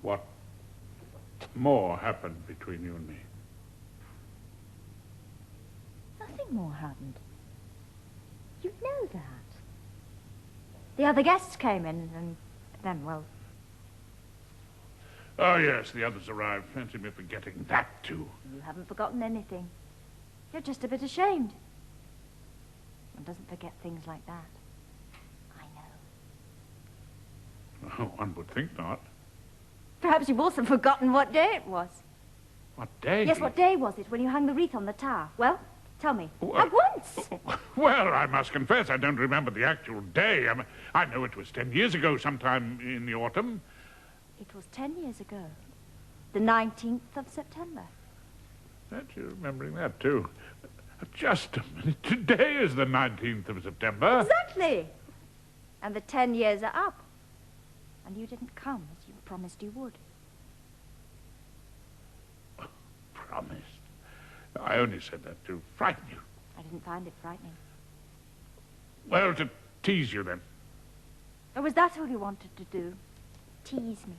What more happened between you and me? Nothing more happened. You know that. The other guests came in, and then, well... Oh, yes, the others arrived. Fancy me forgetting that, too. You haven't forgotten anything. You're just a bit ashamed. One doesn't forget things like that. I know. Oh, one would think not. Perhaps you've also forgotten what day it was. What day? Yes, what day was it when you hung the wreath on the tower? Well, tell me. Well, At once! Well, I must confess I don't remember the actual day. I know it was 10 years ago, sometime in the autumn. It was 10 years ago. The 19th of September. That you're remembering that, too. Just a minute. Today is the 19th of September. Exactly! And the 10 years are up. And you didn't come as you promised you would. Promised? I only said that to frighten you. I didn't find it frightening. Well, to tease you then. Or was that all you wanted to do? Tease me?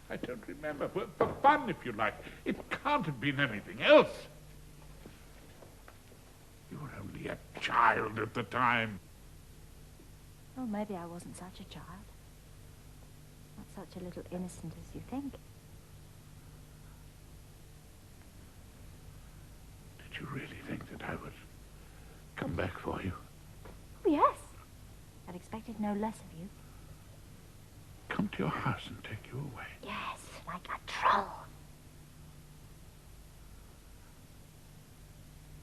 I don't remember. For fun, if you like. It can't have been anything else. You were only a child at the time. Oh, maybe I wasn't such a child. Not such a little innocent as you think. Did you really think that I would come back for you? Oh, yes. I'd expected no less of you. Come to your house and take you away. Yes, like a troll.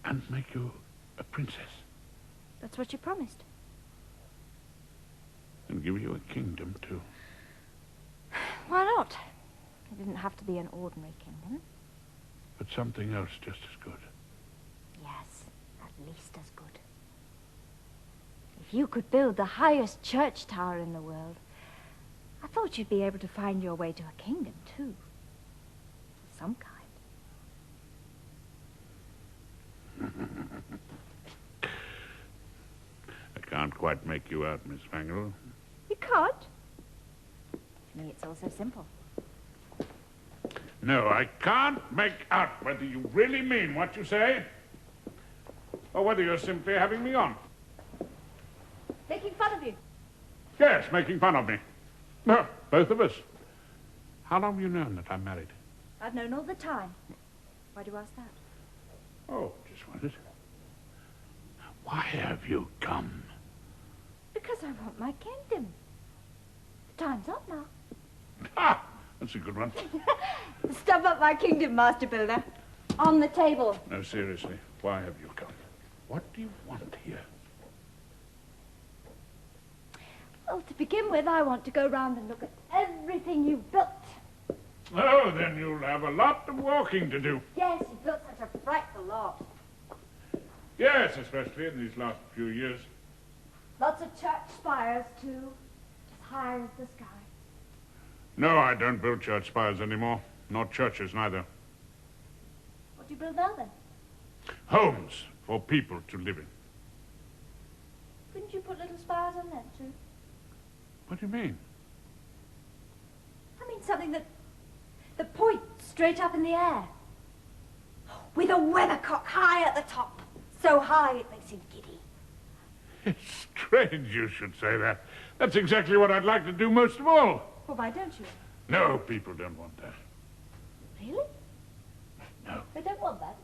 And make you a princess. That's what you promised. And give you a kingdom, too. Why not? It didn't have to be an ordinary kingdom. But something else just as good. Yes, at least as good. If you could build the highest church tower in the world, I thought you'd be able to find your way to a kingdom, too. Of some kind. I can't quite make you out, Miss Wangel. You can't? To me, it's all so simple. No, I can't make out whether you really mean what you say, or whether you're simply having me on. Making fun of you. Yes, making fun of me. No, both of us. How long have you known that I'm married? I've known all the time. Why do you ask that? Oh, just wondered. Why have you come? Because I want my kingdom. The time's up now. Ah, that's a good one. Stuff up my kingdom, Master Builder. On the table. No, seriously, why have you come? What do you want here? Well, to begin with, I want to go round and look at everything you've built. Oh, then you'll have a lot of walking to do. Yes, you've built such a frightful lot. Yes, especially in these last few years. Lots of church spires, too. As high as the sky. No, I don't build church spires anymore. Not churches, neither. What do you build now, then? Homes for people to live in. Couldn't you put little spires on them, too? What do you mean? I mean something that points straight up in the air. With a weathercock high at the top. So high it makes him giddy. It's strange you should say that. That's exactly what I'd like to do most of all. Well, why don't you? No, people don't want that. Really? No. They don't want that?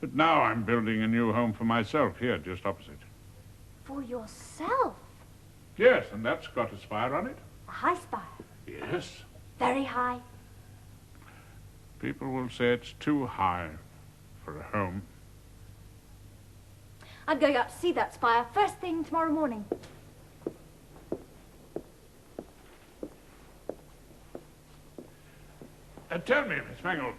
But now I'm building a new home for myself here, just opposite. For yourself? Yes, and that's got a spire on it. A high spire? Yes. Very high? People will say it's too high for a home. I'm going up to see that spire first thing tomorrow morning. Tell me, Miss Wangel,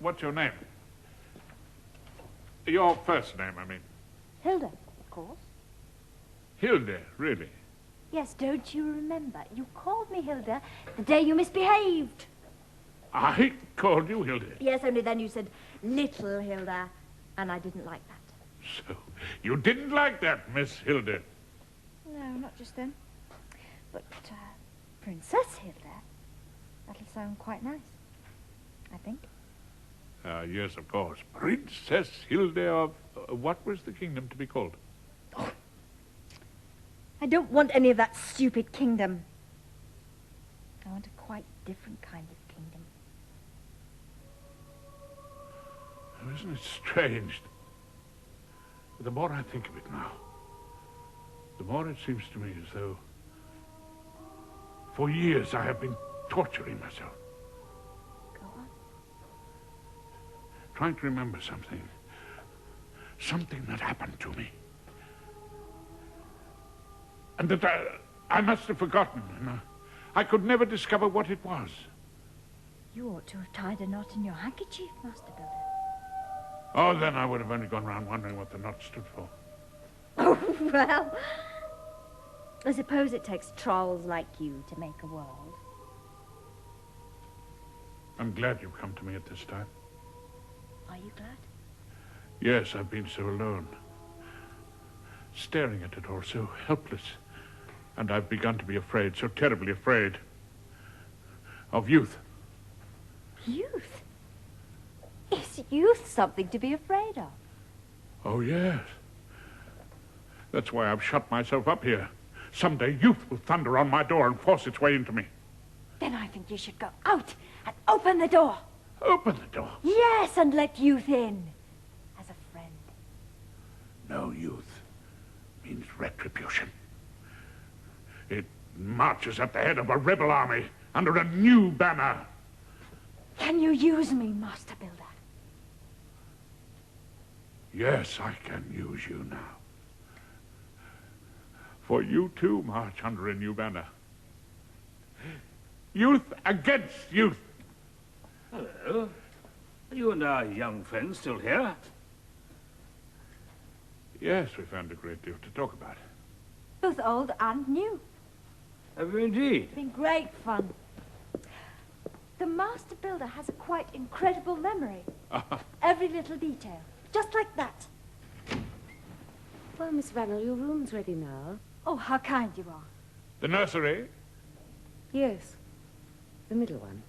what's your name? Your first name, I mean. Hilde, of course. Hilde, really? Yes, don't you remember? You called me Hilde the day you misbehaved. I called you Hilde? Yes, only then you said little Hilde, and I didn't like that. So, you didn't like that, Miss Hilde? No, not just then. But, Princess Hilde, that'll sound quite nice, I think. Yes, of course. Princess Hilde of... what was the kingdom to be called? Oh. I don't want any of that stupid kingdom. I want a quite different kind of kingdom. Oh, isn't it strange? The more I think of it now, the more it seems to me as though for years I have been torturing myself. Go on. Trying to remember something. Something that happened to me. And that I must have forgotten. And I could never discover what it was. You ought to have tied a knot in your handkerchief, Master Builder. Oh, then I would have only gone round wondering what the knot stood for. Oh, well. I suppose it takes trolls like you to make a world. I'm glad you've come to me at this time. Are you glad? Yes, I've been so alone. Staring at it all, so helpless. And I've begun to be afraid, so terribly afraid. Of youth. Youth? Is youth something to be afraid of? Oh, yes. That's why I've shut myself up here. Someday youth will thunder on my door and force its way into me. Then I think you should go out and open the door. Open the door? Yes, and let youth in. As a friend. No, youth means retribution. It marches at the head of a rebel army under a new banner. Can you use me, Master Builder? Yes, I can use you now. For you too march under a new banner. Youth against youth. Hello. Are you and our young friend still here? Yes, we found a great deal to talk about. Both old and new. Have you indeed? It's been great fun. The Master Builder has a quite incredible memory. Every little detail. Just like that. Well, Miss Wangel, your room's ready now. Oh, how kind you are. The nursery? Yes, the middle one.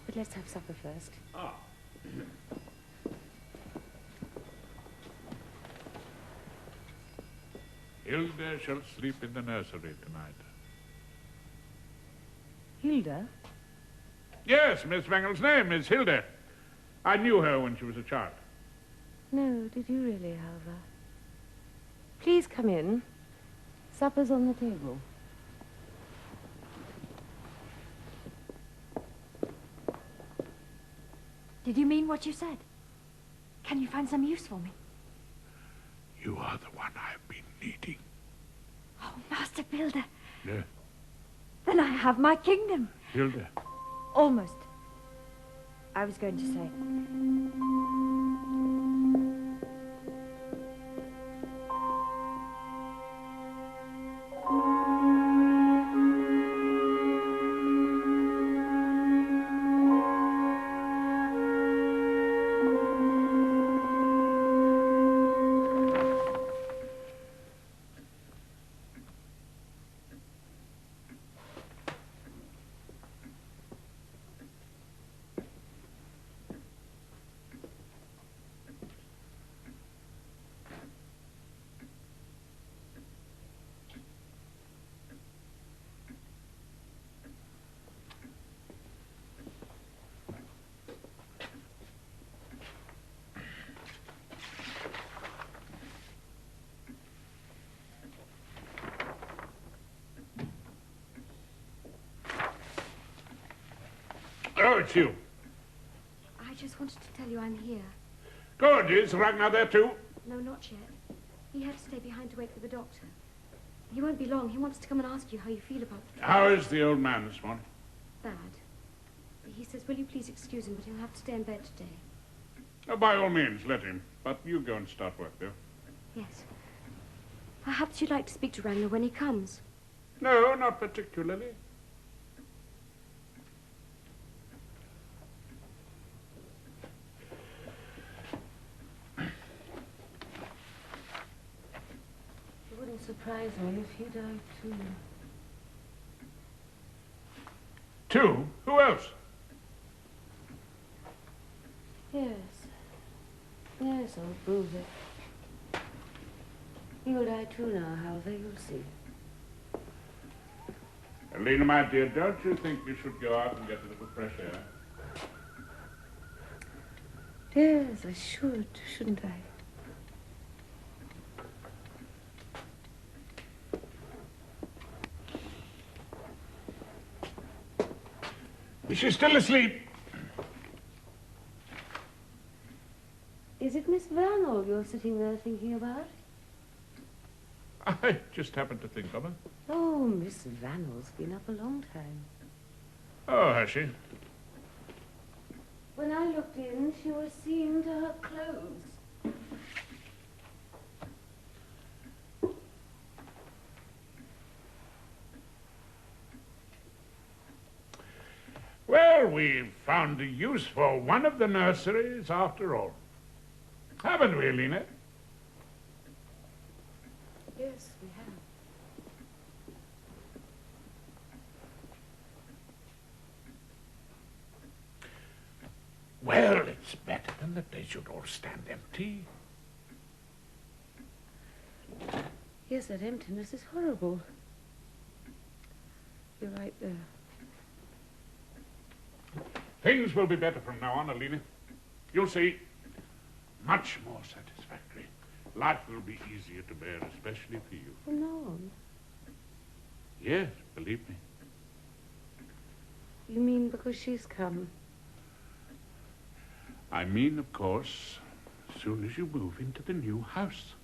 But let's have supper first. Ah. Hilde shall sleep in the nursery tonight. Hilda? Yes, Miss Wangel's name is Hilde. I knew her when she was a child. No, did you really, Halvard? Please come in. Supper's on the table. Did you mean what you said? Can you find some use for me? You are the one I've been needing. Oh, Master Builder. Yes, Then I have my kingdom. Hilde. Almost. I was going to say. Oh, it's you. I just wanted to tell you I'm here. Good. Is Ragnar there too? No, not yet. He had to stay behind to wait for the doctor. He won't be long. He wants to come and ask you how you feel about the How is the old man this morning? bad. He says, will you please excuse him, but he'll have to stay in bed today. Oh, by all means, let him. But you go and start work, though. Yes. Perhaps you'd like to speak to Ragnar when he comes. No, not particularly. It wouldn't surprise me if he died too. Two? Who else? Yes. Yes, old Bruiser. He'll die too now, Halvard, you'll see. Lena, my dear, don't you think you should go out and get a little fresh air? Yes, I should, shouldn't I? Is she still asleep? Is it Miss Wangel you're sitting there thinking about? I just happened to think of her. Oh, Miss Wangel's been up a long time. Oh, has she? When I looked in, she was seeing to her clothes. Well, we've found a use for one of the nurseries after all. Haven't we, Lena? Yes, we have. Well, it's better than that they should all stand empty. Yes, that emptiness is horrible. You're right there. Things will be better from now on, Alina. You'll see. Much more satisfactory. Life will be easier to bear, especially for you. From now on? Yes, believe me. You mean because she's come? I mean, of course, as soon as you move into the new house.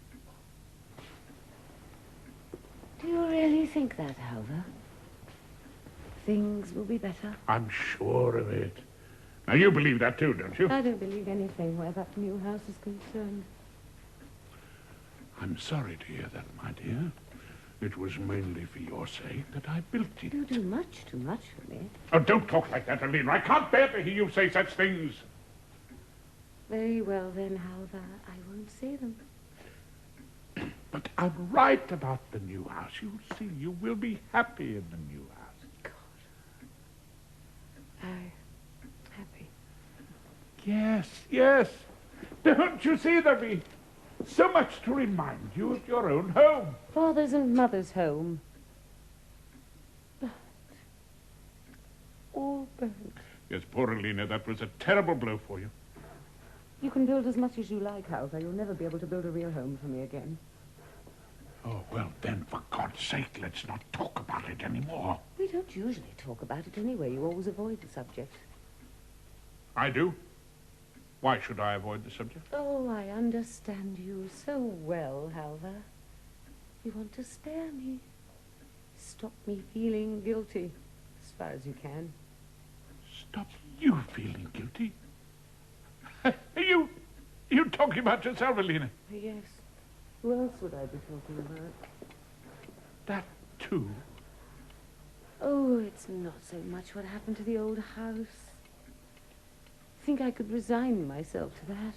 Do you really think that, Halvard? Things will be better? I'm sure of it. Now, you believe that too, don't you? I don't believe anything where that new house is concerned. I'm sorry to hear that, my dear. It was mainly for your sake that I built it. You do much too much for me. Oh, don't talk like that, Alina. I can't bear to hear you say such things. Very well, then, Halvard. I won't say them. But I'm right about the new house. You'll see. You will be happy in the new house. God. Happy. Yes, yes. Don't you see, there'll be so much to remind you of your own home. Father's and mother's home. Burnt. All burnt. Yes, poor Alina, that was a terrible blow for you. You can build as much as you like, Halvard. You'll never be able to build a real home for me again. Oh, well, then, for God's sake, let's not talk about it anymore. We don't usually talk about it anyway. You always avoid the subject. I do? Why should I avoid the subject? Oh, I understand you so well, Halvard. You want to spare me. Stop me feeling guilty, as far as you can. Stop you feeling guilty? Are you talking about yourself, Alina? Yes. Who else would I be talking about? That, too? Oh, it's not so much what happened to the old house. I think I could resign myself to that.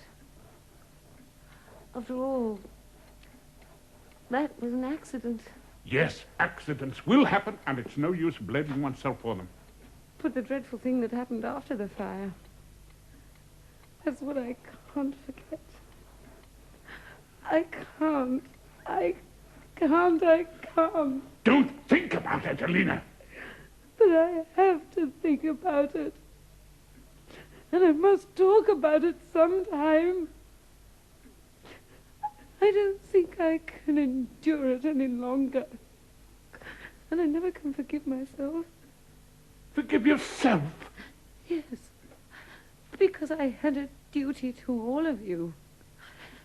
After all, that was an accident. Yes, accidents will happen, and it's no use blaming oneself for them. But the dreadful thing that happened after the fire, that's what I can't forget. I can't. Don't think about it, Alina. But I have to think about it. And I must talk about it sometime. I don't think I can endure it any longer. And I never can forgive myself. Forgive yourself? Yes. Because I had a duty to all of you.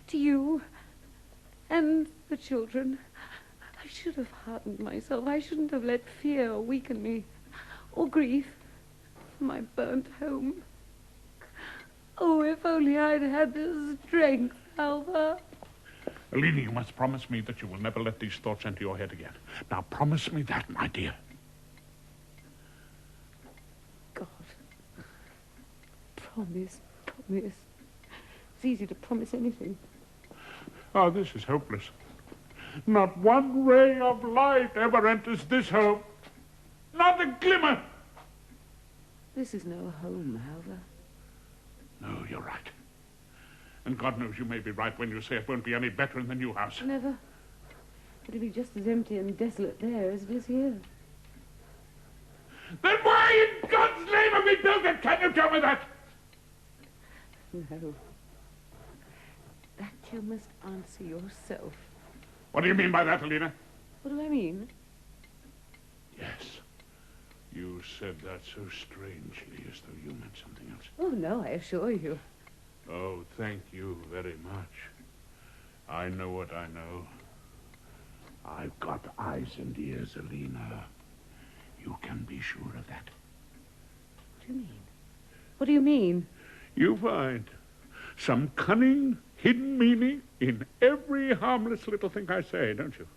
To you and the children. I should have hardened myself. I shouldn't have let fear weaken me. Or grief for my burnt home. Oh, if only I'd had the strength, Halvard. Alina, you must promise me that you will never let these thoughts enter your head again. Now, promise me that, my dear. God. Promise. It's easy to promise anything. Oh, this is hopeless. Not one ray of light ever enters this home. Not a glimmer. This is no home, Halvard. No, you're right. And God knows you may be right when you say it won't be any better in the new house. Never. It'll be just as empty and desolate there as it is here. Then why in God's name have we built it? Can you tell me that? No. That you must answer yourself. What do you mean by that, Alina? What do I mean? Yes. You said that so strangely, as though you meant something else. Oh, no, I assure you. Oh, thank you very much. I know what I know. I've got eyes and ears, Alina. You can be sure of that. What do you mean? What do you mean? You find some cunning, hidden meaning in every harmless little thing I say, don't you?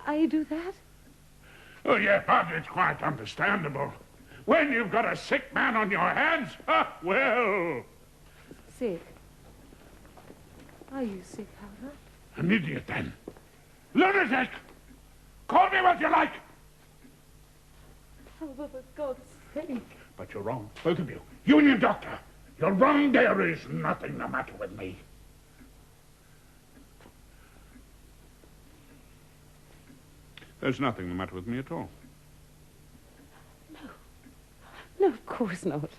I do that? Oh, yeah, but it's quite understandable. When you've got a sick man on your hands, well... Sick? Are you sick, Halvard? An idiot, then. Lunatic! Call me what you like! Halvard, for God's sake. But you're wrong, both of you. You and your doctor. You're wrong. There is nothing the matter with me. There's nothing the matter with me at all. No, of course not.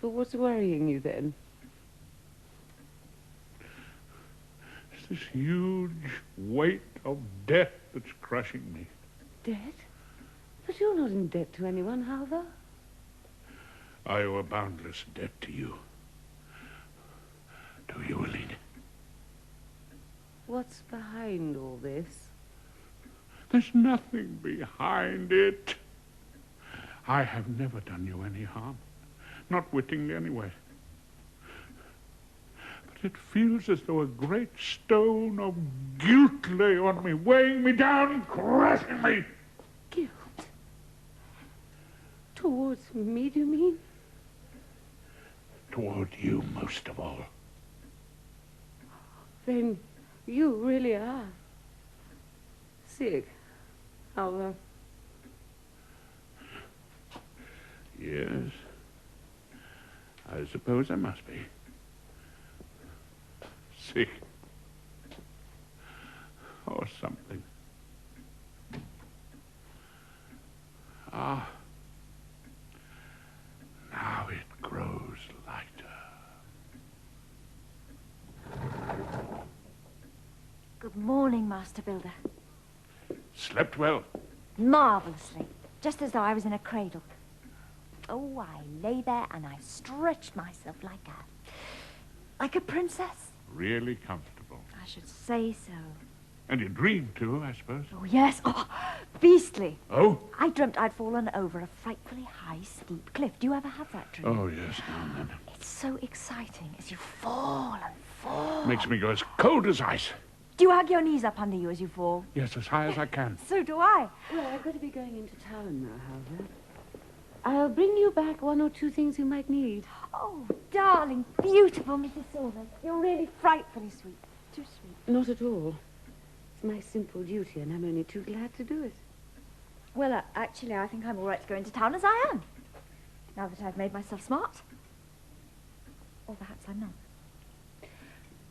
But what's worrying you then? It's this huge weight of debt that's crushing me. Debt? But you're not in debt to anyone, Halvard. I owe a boundless debt to you. To you, Aline. What's behind all this? There's nothing behind it. I have never done you any harm. Not wittingly, anyway. But it feels as though a great stone of guilt lay on me, weighing me down, crushing me. Guilt? Towards me, do you mean? Toward you, most of all. Then you really are sick, Halvard. Yes. I suppose I must be. Sick. Or something. Ah. Now it grows lighter. Good morning, Master Builder. Slept well. Marvelously. Just as though I was in a cradle. Oh, I lay there and I stretched myself like a princess. Really comfortable. I should say so. And you dreamed too, I suppose. Oh, yes. Oh, beastly. Oh? I dreamt I'd fallen over a frightfully high, steep cliff. Do you ever have that dream? Oh, yes, now and then. It's so exciting as you fall and fall. Makes me go as cold as ice. Do you hug your knees up under you as you fall? Yes, as high as I can. So do I. Well, I've got to be going into town now, Halvard. I'll bring you back one or two things you might need. Oh, darling, beautiful Mrs. Solness. You're really frightfully sweet. Too sweet. Not at all. It's my simple duty, and I'm only too glad to do it. Well, actually, I think I'm all right to go into town as I am. Now that I've made myself smart. Or perhaps I'm not.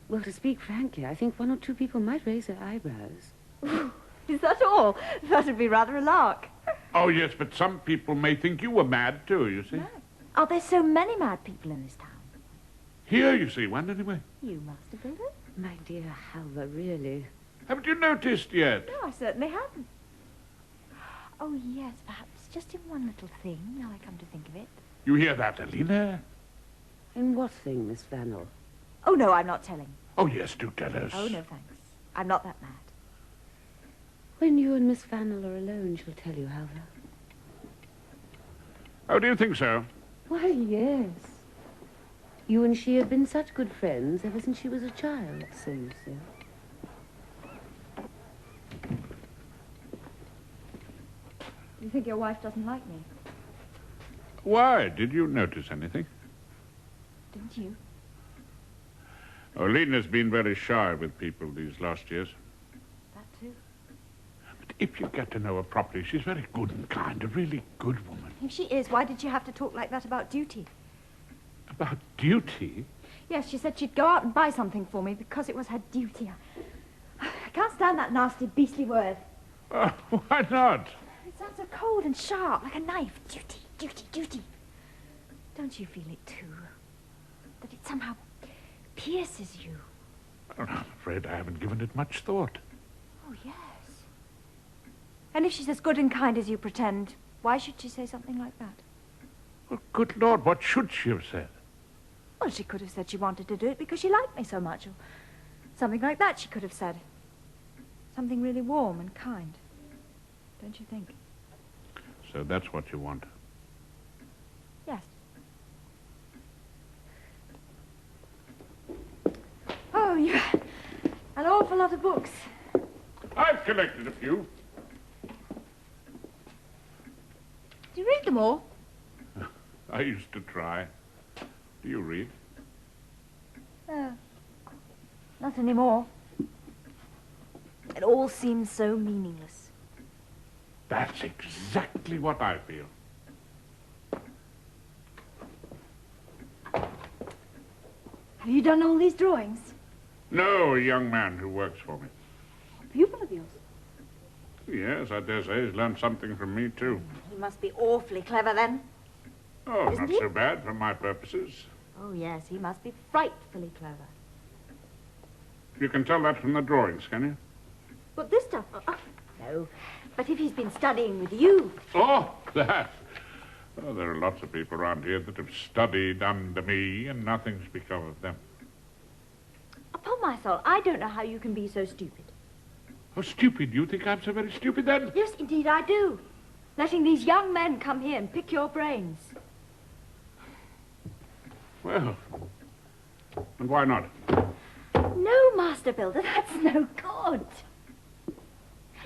Well, to speak frankly, I think one or two people might raise their eyebrows. Is that all? That'd be rather a lark. Oh, yes, but some people may think you were mad, too, you see. No. Are there so many mad people in this town? Here you see one, anyway. You, Master Builder? My dear Halvard, really. Haven't you noticed yet? No, I certainly haven't. Oh, yes, perhaps just in one little thing, now I come to think of it. You hear that, Alina? In what thing, Miss Wangel? Oh, no, I'm not telling. Oh, yes, do tell us. Oh, no, thanks. I'm not that mad. When you and Miss Wangel are alone, she'll tell you, Halvard. Oh, do you think so? Why, yes. You and she have been such good friends ever since she was a child, so you say. You think your wife doesn't like me? Why? Did you notice anything? Didn't you? Oh, Lena's been very shy with people these last years. That too. But if you get to know her properly, she's very good and kind, a really good woman. If she is, why did she have to talk like that about duty? About duty? Yes, she said she'd go out and buy something for me because it was her duty. I can't stand that nasty, beastly word. Why not? It sounds so cold and sharp, like a knife. Duty, duty, duty. Don't you feel it too? That it somehow pierces you? Well, I'm afraid I haven't given it much thought. Oh, yes. And if she's as good and kind as you pretend, why should she say something like that? Well, good Lord, what should she have said? Well, she could have said she wanted to do it because she liked me so much, or something like that she could have said. Something really warm and kind. Don't you think? So that's what you want. Yes. Oh, you... an awful lot of books. I've collected a few. Do you read them all? I used to try. Do you read? No. Not anymore. It all seems so meaningless. That's exactly what I feel. Have you done all these drawings? No, a young man who works for me. A pupil of yours? Yes, I dare say he's learned something from me, too. He must be awfully clever, then. Oh, Isn't not he? so bad for my purposes. Oh, yes, he must be frightfully clever. You can tell that from the drawings, can you? But this stuff... no. But if he's been studying with you... Oh, that. Oh, there are lots of people around here that have studied under me, and nothing's become of them. Upon my soul, I don't know how you can be so stupid. Oh, stupid? You think I'm so very stupid, then? Yes, indeed, I do. Letting these young men come here and pick your brains. Well, and why not? No, Master Builder, that's no good.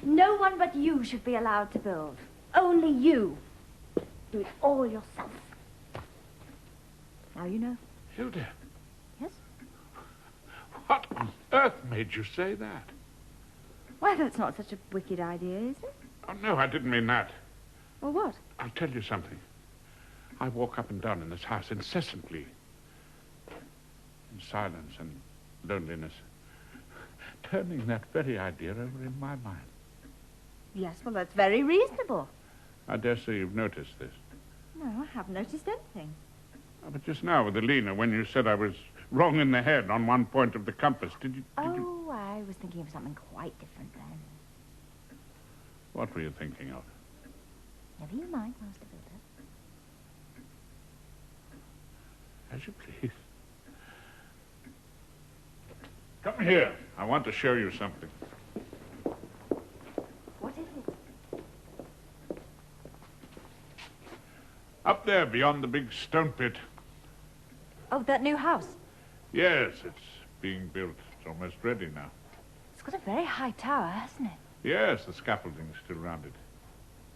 No one but you should be allowed to build. Only you. Do it all yourself. Now you know. Hilde. Yes? What on earth made you say that? Why, that's not such a wicked idea, is it? Oh, no, I didn't mean that. Well, what? I'll tell you something. I walk up and down in this house incessantly. In silence and loneliness. Turning that very idea over in my mind. Yes, well, that's very reasonable. I dare say you've noticed this. No, I haven't noticed anything. Oh, but just now with Alina, when you said I was wrong in the head on one point of the compass, did you... Oh, I was thinking of something quite different then. What were you thinking of? Never you mind, Master Builder. As you please. Come here. I want to show you something. What is it? Up there beyond the big stone pit. Oh, that new house. Yes, it's being built. It's almost ready now. It's got a very high tower, hasn't it? Yes, the scaffolding's still round it.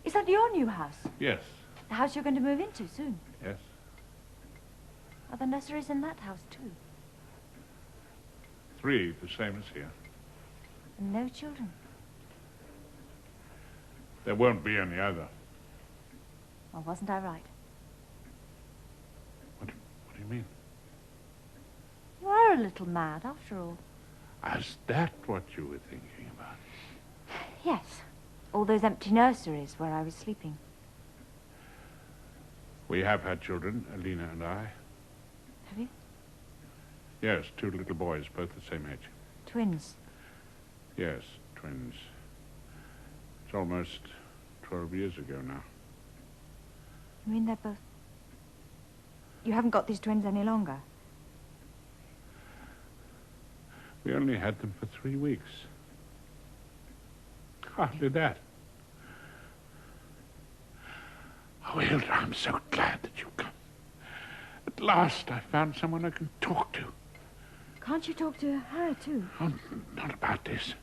Is that your new house? Yes. The house you're going to move into soon? Yes. Are the nurseries in that house, too? 3, the same as here. And no children? There won't be any either. Well, wasn't I right? What do you mean? You are a little mad, after all. Is that what you were thinking about? Yes. All those empty nurseries where I was sleeping. We have had children, Alina and I. Have you? Yes, 2 little boys, both the same age. Twins? Yes, twins. It's almost 12 years ago now. You mean they're both... You haven't got these twins any longer? We only had them for 3 weeks. Hardly that. Oh, Hilde, I'm so glad that you've come. At last I found someone I can talk to. Can't you talk to her, too? Oh, not about this.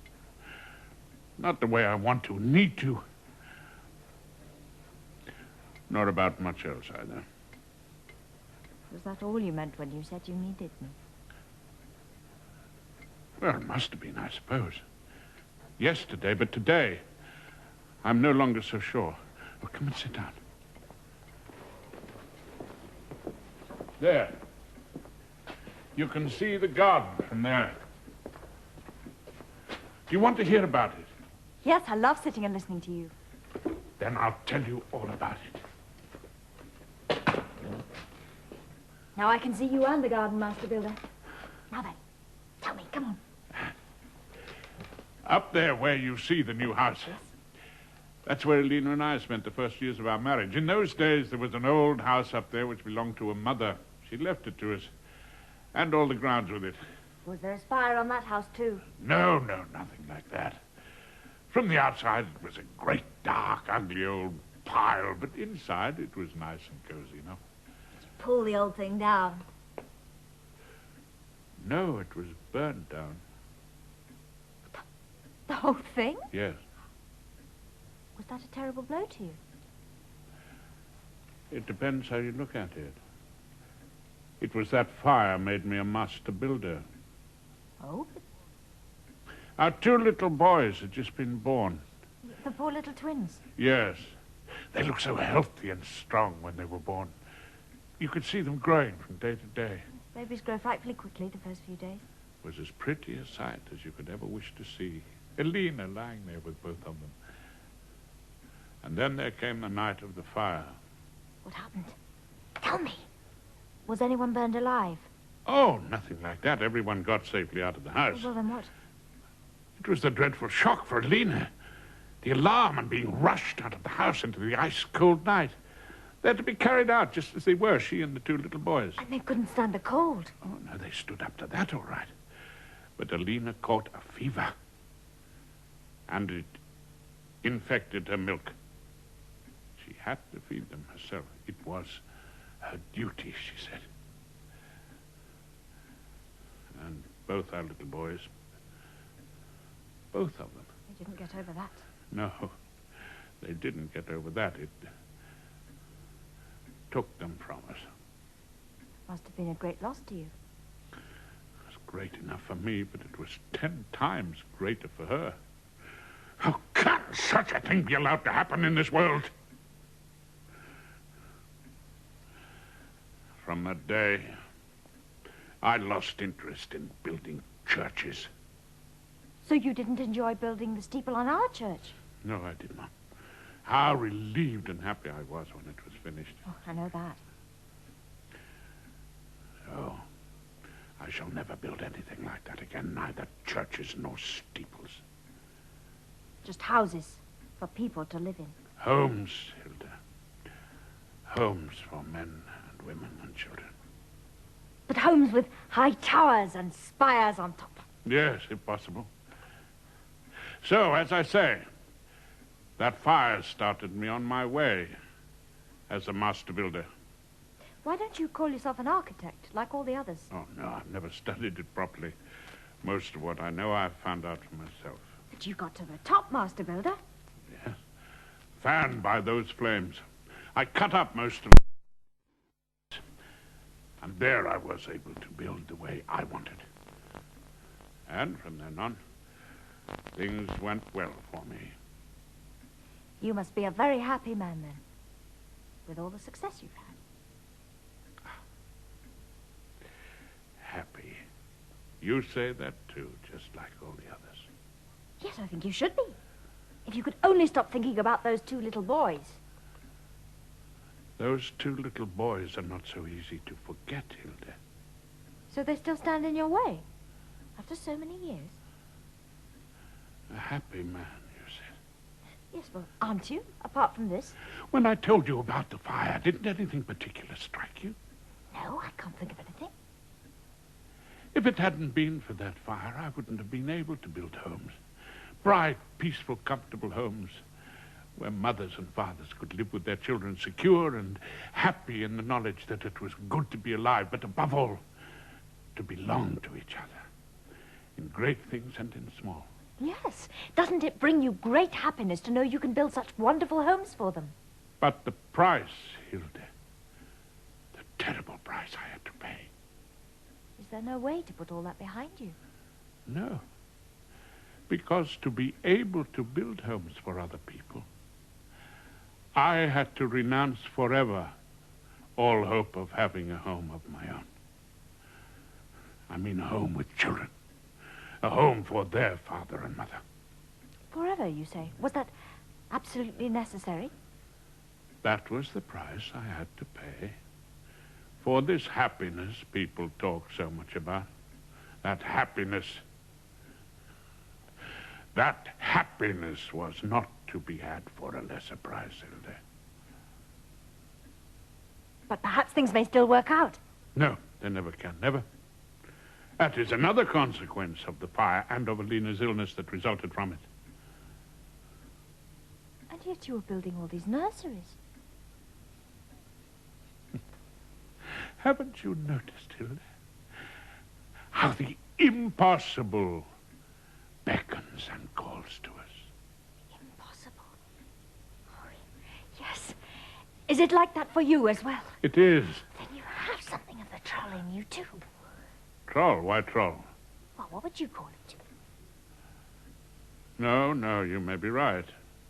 Not the way I want to, need to. Not about much else either. Was that all you meant when you said you needed me? Well, it must have been, I suppose. Yesterday, but today, I'm no longer so sure. Oh, come and sit down. There. You can see the garden from there. Do you want to hear about it? Yes, I love sitting and listening to you. Then I'll tell you all about it. Now I can see you and the garden, Master Builder. Now then, tell me, come on. Up there where you see the new house. Yes. That's where Alina and I spent the first years of our marriage. In those days, there was an old house up there which belonged to a mother. She left it to us. And all the grounds with it. Was there a spire on that house, too? No, nothing like that. From the outside, it was a great, dark, ugly old pile. But inside, it was nice and cozy enough. Pull the old thing down. No, it was burned down. The whole thing? Yes. Was that a terrible blow to you? It depends how you look at it. It was that fire made me a master builder. Oh? Our 2 little boys had just been born. The poor little twins. Yes. They looked so healthy and strong when they were born. You could see them growing from day to day. Babies grow frightfully quickly the first few days. It was as pretty a sight as you could ever wish to see. Elena lying there with both of them. And then there came the night of the fire. What happened? Tell me. Was anyone burned alive? Oh, nothing like that. Everyone got safely out of the house. Well, then what? It was the dreadful shock for Elena. The alarm and being rushed out of the house into the ice-cold night. They had to be carried out just as they were, she and the 2 little boys. And they couldn't stand the cold. Oh, no, they stood up to that all right. But Elena caught a fever. And it infected her milk. She had to feed them herself. It was her duty, she said. And both our little boys, both of them. They didn't get over that. No, they didn't get over that. It took them from us. Must have been a great loss to you. It was great enough for me, but it was 10 times greater for her. How can such a thing be allowed to happen in this world? From that day, I lost interest in building churches. So you didn't enjoy building the steeple on our church? No, I did not. How relieved and happy I was when it was finished. Oh, I know that. Oh, I shall never build anything like that again, neither churches nor steeples. Just houses for people to live in. Homes, Hilda. Homes for men and women and children. But homes with high towers and spires on top. Yes, if possible. So, as I say, that fire started me on my way as a master builder. Why don't you call yourself an architect, like all the others? Oh, no, I've never studied it properly. Most of what I know I've found out for myself. But you got to the top, master builder. Yes. Fanned by those flames. I cut up most of it. And there I was able to build the way I wanted. And from then on, things went well for me. You must be a very happy man, then, with all the success you've had. Happy. You say that too, just like all the others. Yes, I think you should be. If you could only stop thinking about those 2 little boys. Those 2 little boys are not so easy to forget, Hilde. So they still stand in your way, after so many years? A happy man, you said. Yes, well, aren't you, apart from this? When I told you about the fire, didn't anything particular strike you? No, I can't think of anything. If it hadn't been for that fire, I wouldn't have been able to build homes. Bright, peaceful, comfortable homes where mothers and fathers could live with their children secure and happy in the knowledge that it was good to be alive, but above all, to belong to each other, in great things and in small. Yes. Doesn't it bring you great happiness to know you can build such wonderful homes for them? But the price, Hilde, the terrible price I had to pay. Is there no way to put all that behind you? No. Because to be able to build homes for other people, I had to renounce forever all hope of having a home of my own. I mean a home with children. A home for their father and mother. Forever, you say? Was that absolutely necessary? That was the price I had to pay for this happiness people talk so much about. That happiness. That happiness was not to be had for a lesser price, Hilde. But perhaps things may still work out. No, they never can, never. That is another consequence of the fire and of Elena's illness that resulted from it. And yet you were building all these nurseries. Haven't you noticed, Hilde, how the impossible beckons and calls Is it like that for you as well? It is. Then you have something of the troll in you, too. Troll? Why troll? Well, what would you call it? No, you may be right.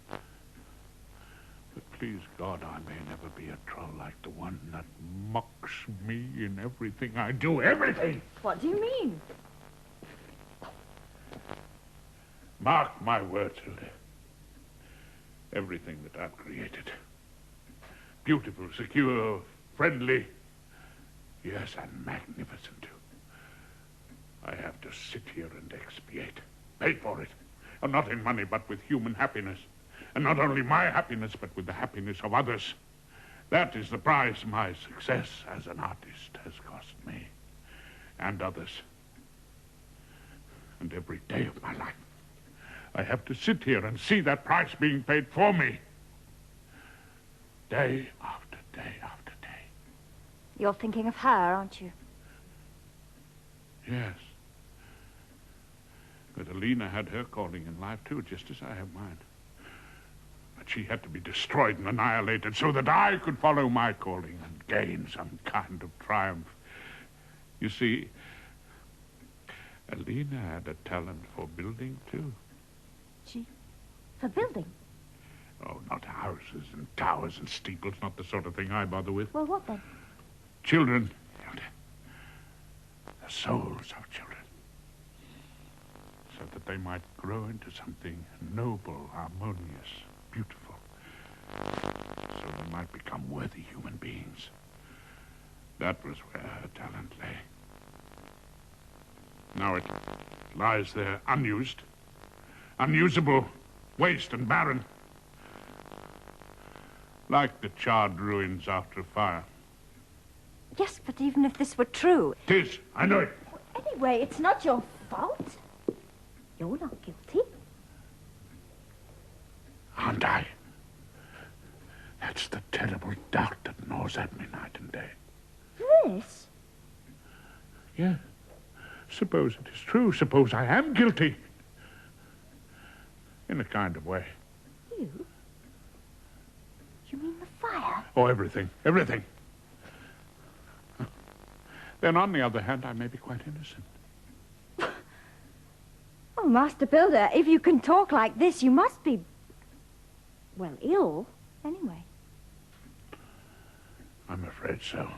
But please God, I may never be a troll like the one that mocks me in everything I do. Everything! What do you mean? Mark my words, Hilde. Everything that I've created. Beautiful, secure, friendly. Yes, and magnificent, too. I have to sit here and expiate. Pay for it. And not in money, but with human happiness. And not only my happiness, but with the happiness of others. That is the price my success as an artist has cost me. And others. And every day of my life, I have to sit here and see that price being paid for me. Day after day after day. You're thinking of her, aren't you? Yes. But Alina had her calling in life, too, just as I have mine. But she had to be destroyed and annihilated so that I could follow my calling and gain some kind of triumph. You see, Alina had a talent for building, too. She? For building? Oh, not houses and towers and steeples, not the sort of thing I bother with. Well, what then? Children, Hilde. The souls of children. So that they might grow into something noble, harmonious, beautiful. So they might become worthy human beings. That was where her talent lay. Now it lies there unused, unusable, waste and barren. Like the charred ruins after a fire. Yes, but even if this were true... It is, I know it. Anyway, it's not your fault. You're not guilty. Aren't I? That's the terrible doubt that gnaws at me night and day. This? Yeah. Suppose it is true. Suppose I am guilty. In a kind of way. You? You mean the fire? Oh, everything. Everything. Then, on the other hand, I may be quite innocent. Oh, Master Builder, if you can talk like this, you must be... well, ill, anyway. I'm afraid so.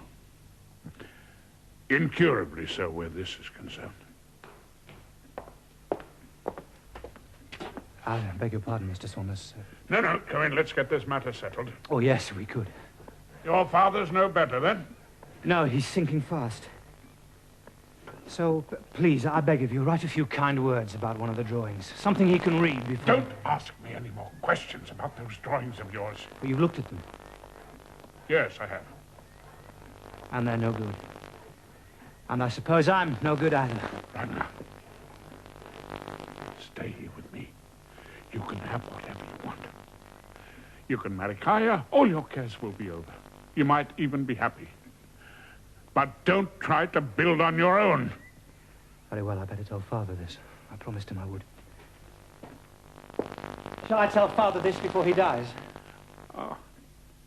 Incurably so, where this is concerned. I beg your pardon, Mr. Solness. No, come in. Let's get this matter settled. Oh, yes, we could. Your father's no better, then? No, he's sinking fast. So, please, I beg of you, write a few kind words about one of the drawings. Something he can read before... Don't ask me any more questions about those drawings of yours. Well, you've looked at them. Yes, I have. And they're no good. And I suppose I'm no good either. Ragnar, stay here with me. You can have whatever you want. You can marry Kaya, all your cares will be over. You might even be happy. But don't try to build on your own. Very well, I better tell Father this. I promised him I would. Shall I tell Father this before he dies? Oh,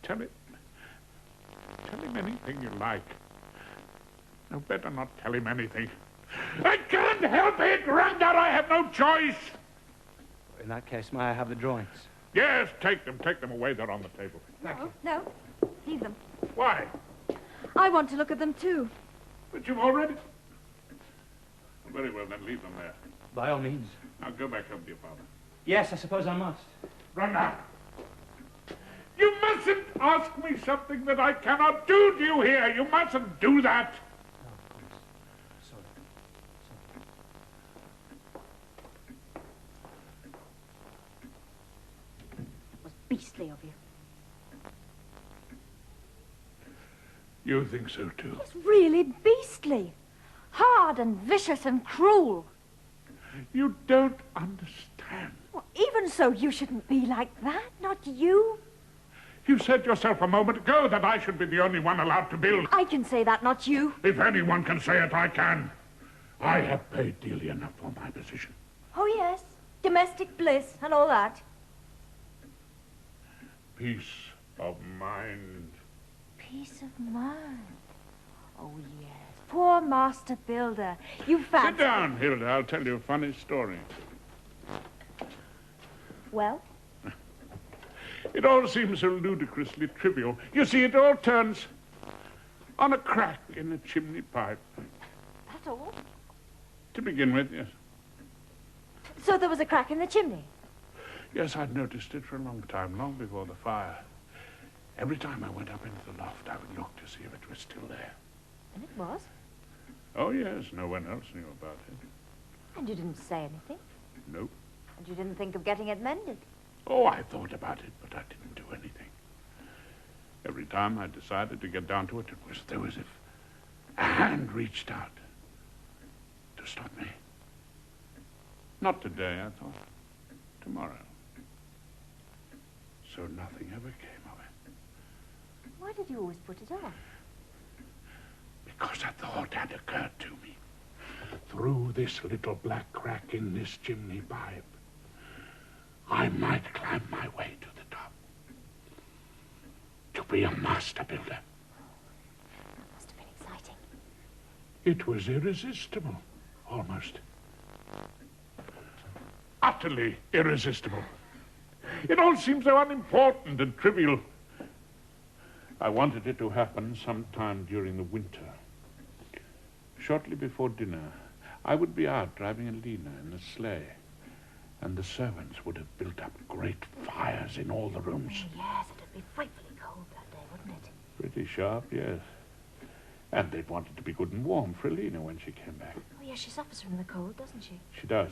tell him anything you like. No, better not tell him anything. I can't help it, Ragnar. I have no choice. In that case, may I have the drawings? Yes, take them away. They're on the table. No, leave them. Why? I want to look at them, too. But you've already... Very well, then leave them there. By all means. Now go back home to your father. Yes, I suppose I must. Ragnar! You mustn't ask me something that I cannot do. Do you hear? You mustn't do that. No, of course. Sorry. It was beastly of you. You think so, too? It's really beastly. Hard and vicious and cruel. You don't understand. Well, even so, you shouldn't be like that. Not you. You said yourself a moment ago that I should be the only one allowed to build. I can say that, not you. If anyone can say it, I can. I have paid dearly enough for my position. Oh, yes. Domestic bliss and all that. Peace of mind. Peace of mind. Oh, yes. Poor master builder. You fancy... Sit down, Hilde. I'll tell you a funny story. Well? It all seems so ludicrously trivial. You see, it all turns on a crack in the chimney pipe. That all? To begin with, yes. So there was a crack in the chimney? Yes, I'd noticed it for a long time, long before the fire. Every time I went up into the loft, I would look to see if it was still there. And it was? Oh, yes, no one else knew about it. And you didn't say anything? Nope. And you didn't think of getting it mended? Oh, I thought about it, but I didn't do anything. Every time I decided to get down to it, it was as if a hand reached out to stop me. Not today, I thought. Tomorrow. So nothing ever came of it. Why did you always put it off? Because a thought had occurred to me. Through this little black crack in this chimney pipe, I might climb my way to the top. To be a master builder. That must have been exciting. It was irresistible, almost. Utterly irresistible. It all seemed so unimportant and trivial. I wanted it to happen sometime during the winter. Shortly before dinner, I would be out driving Alina in the sleigh, and the servants would have built up great fires in all the rooms. Oh, yes, it'd be frightfully cold that day, wouldn't it? Pretty sharp, yes. And they'd want it to be good and warm for Alina when she came back. Oh, yes, she suffers from the cold, doesn't she? She does.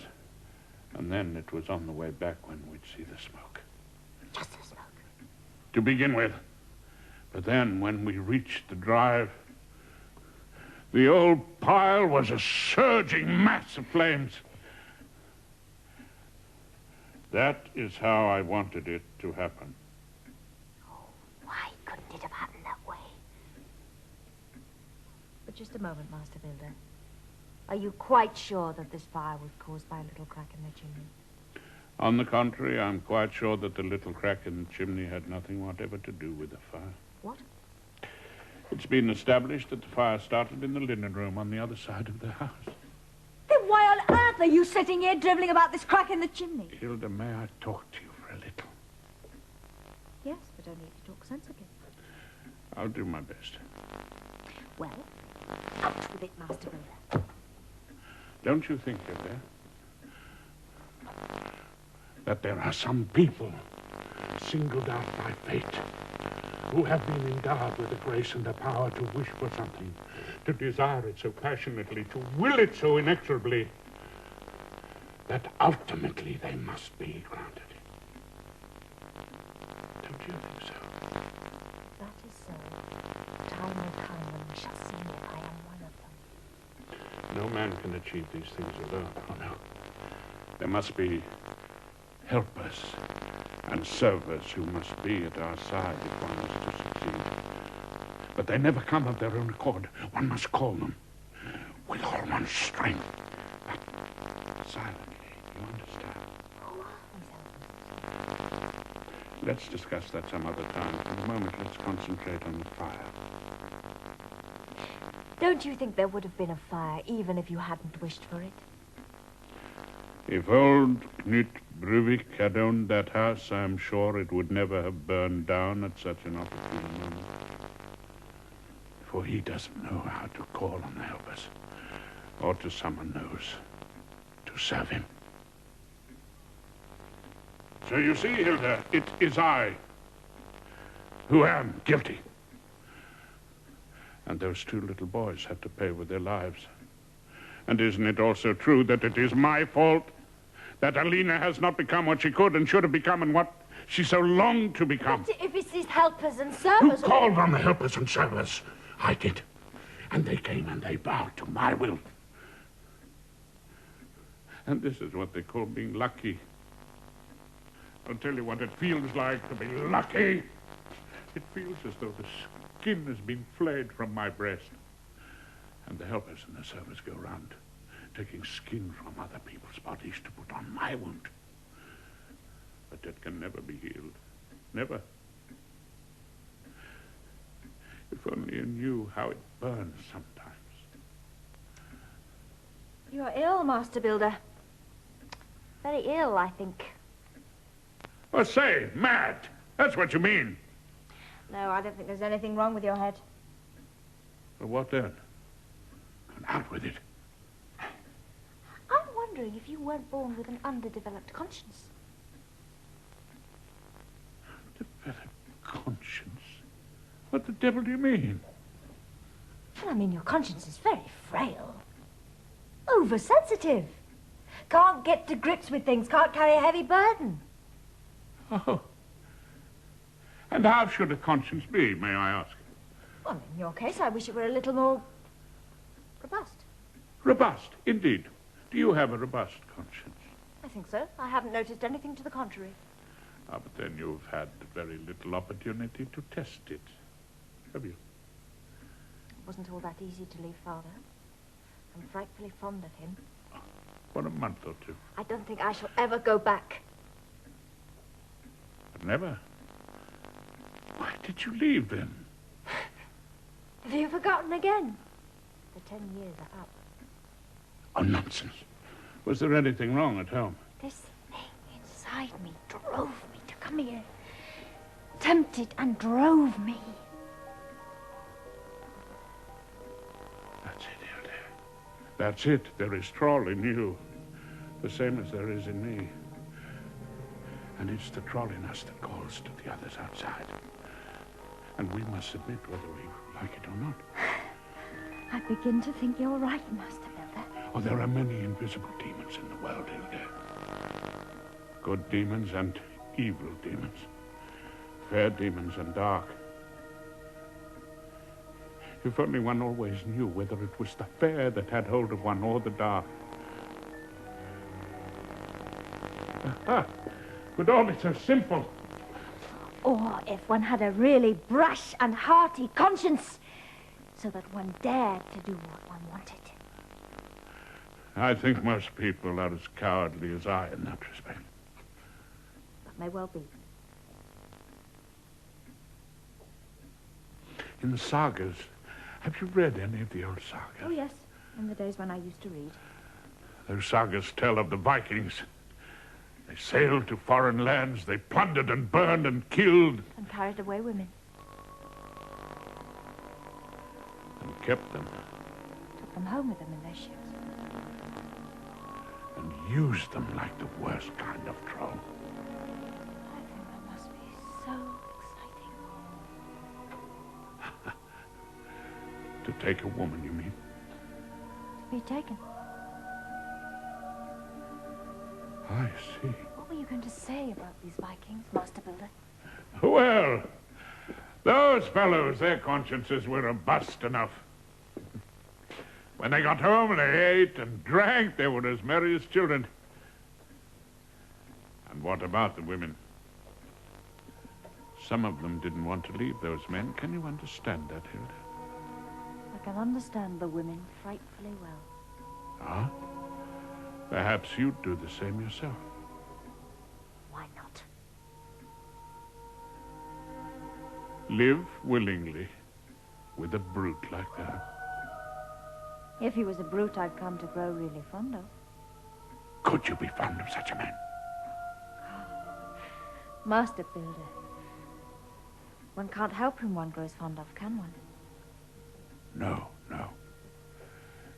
And then it was on the way back when we'd see the smoke. Just the smoke. To begin with. But then, when we reached the drive, the old pile was a surging mass of flames. That is how I wanted it to happen. Oh, why couldn't it have happened that way? But just a moment, Master Builder. Are you quite sure that this fire was caused by a little crack in the chimney? On the contrary, I'm quite sure that the little crack in the chimney had nothing whatever to do with the fire. What? It's been established that the fire started in the linen room on the other side of the house. Then why on earth are you sitting here drivelling about this crack in the chimney? Hilde, may I talk to you for a little? Yes, but only if you talk sensibly. I'll do my best. Well, out with it, Master Builder. Don't you think, Hilde, that there are some people singled out by fate who have been endowed with the grace and the power to wish for something, to desire it so passionately, to will it so inexorably, that ultimately they must be granted. Don't you think so? That is so. Time will come when we shall see that I am one of them. No man can achieve these things alone. Oh, no. There must be helpers and servers who must be at our side if one is to succeed. But they never come of their own accord. One must call them with all one's strength. But silently, you understand? Who are these helpers? Let's discuss that some other time. For the moment, let's concentrate on the fire. Don't you think there would have been a fire even if you hadn't wished for it? If old Knut Bruvik had owned that house, I'm sure it would never have burned down at such an opportune moment. For he doesn't know how to call on the helpers, or to summon those to serve him. So you see, Hilde, it is I who am guilty. And those two little boys have to pay with their lives. And isn't it also true that it is my fault that Alina has not become what she could and should have become and what she so longed to become? But if it's these helpers and Who servers... called on the helpers and servers? I did. And they came and they bowed to my will. And this is what they call being lucky. I'll tell you what it feels like to be lucky. It feels as though the skin has been flayed from my breast. And the helpers and the servers go round taking skin from other people's bodies to put on my wound. But that can never be healed. Never. If only you knew how it burns sometimes. You're ill, Master Builder. Very ill, I think. Oh, say, mad. That's what you mean. No, I don't think there's anything wrong with your head. Well, what then? And out with it. I'm wondering if you weren't born with an underdeveloped conscience. Developed conscience? What the devil do you mean? Well, I mean, your conscience is very frail. Oversensitive. Can't get to grips with things, can't carry a heavy burden. Oh. And how should a conscience be, may I ask? Well, in your case, I wish it were a little more robust. Robust, indeed. Do you have a robust conscience? I think so. I haven't noticed anything to the contrary. Ah, but then you've had very little opportunity to test it, have you? It wasn't all that easy to leave Father. I'm frightfully fond of him. For a month or two. I don't think I shall ever go back. But never? Why did you leave then? Have you forgotten again? The 10 years are up. Oh, nonsense. Was there anything wrong at home? This thing inside me drove me to come here. Tempted and drove me. That's it, Hilde. That's it. There is troll in you. The same as there is in me. And it's the troll in us that calls to the others outside. And we must submit whether we like it or not. I begin to think you're right, Master Builder. Oh, there are many invisible demons in the world, Hilde. Good demons and evil demons. Fair demons and dark. If only one always knew whether it was the fair that had hold of one or the dark. Aha! Could all be so simple. Or if one had a really brash and hearty conscience, so that one dared to do what one wanted. I think most people are as cowardly as I in that respect. That may well be. In the sagas, have you read any of the old sagas? Oh, yes. In the days when I used to read. Those sagas tell of the Vikings. They sailed to foreign lands, they plundered and burned and killed. And carried away women. And kept them. Took them home with them in their ships. And used them like the worst kind of troll. I think that must be so exciting. To take a woman, you mean? To be taken. I see. What were you going to say about these Vikings, Master Builder? Well, those fellows, their consciences were robust enough. When they got home, they ate and drank. They were as merry as children. And what about the women? Some of them didn't want to leave those men. Can you understand that, Hilde? I can understand the women frightfully well. Ah? Perhaps you'd do the same yourself. Why not? Live willingly with a brute like that. If he was a brute I'd come to grow really fond of. Could you be fond of such a man? Master Builder. One can't help whom one grows fond of, can one? No, no.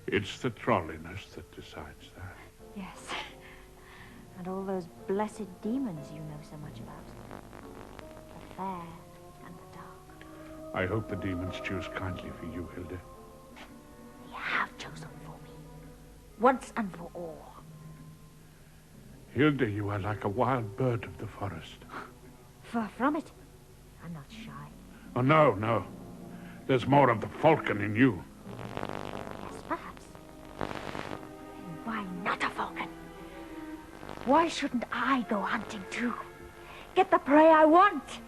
It's the trolliness that decides that. Yes. And all those blessed demons you know so much about. The fair and the dark. I hope the demons choose kindly for you, Hilde. They have chosen for me. Once and for all. Hilde, you are like a wild bird of the forest. Far from it. I'm not shy. Oh, no, no. There's more of the falcon in you. Yes, perhaps. Then why not a falcon? Why shouldn't I go hunting too? Get the prey I want. If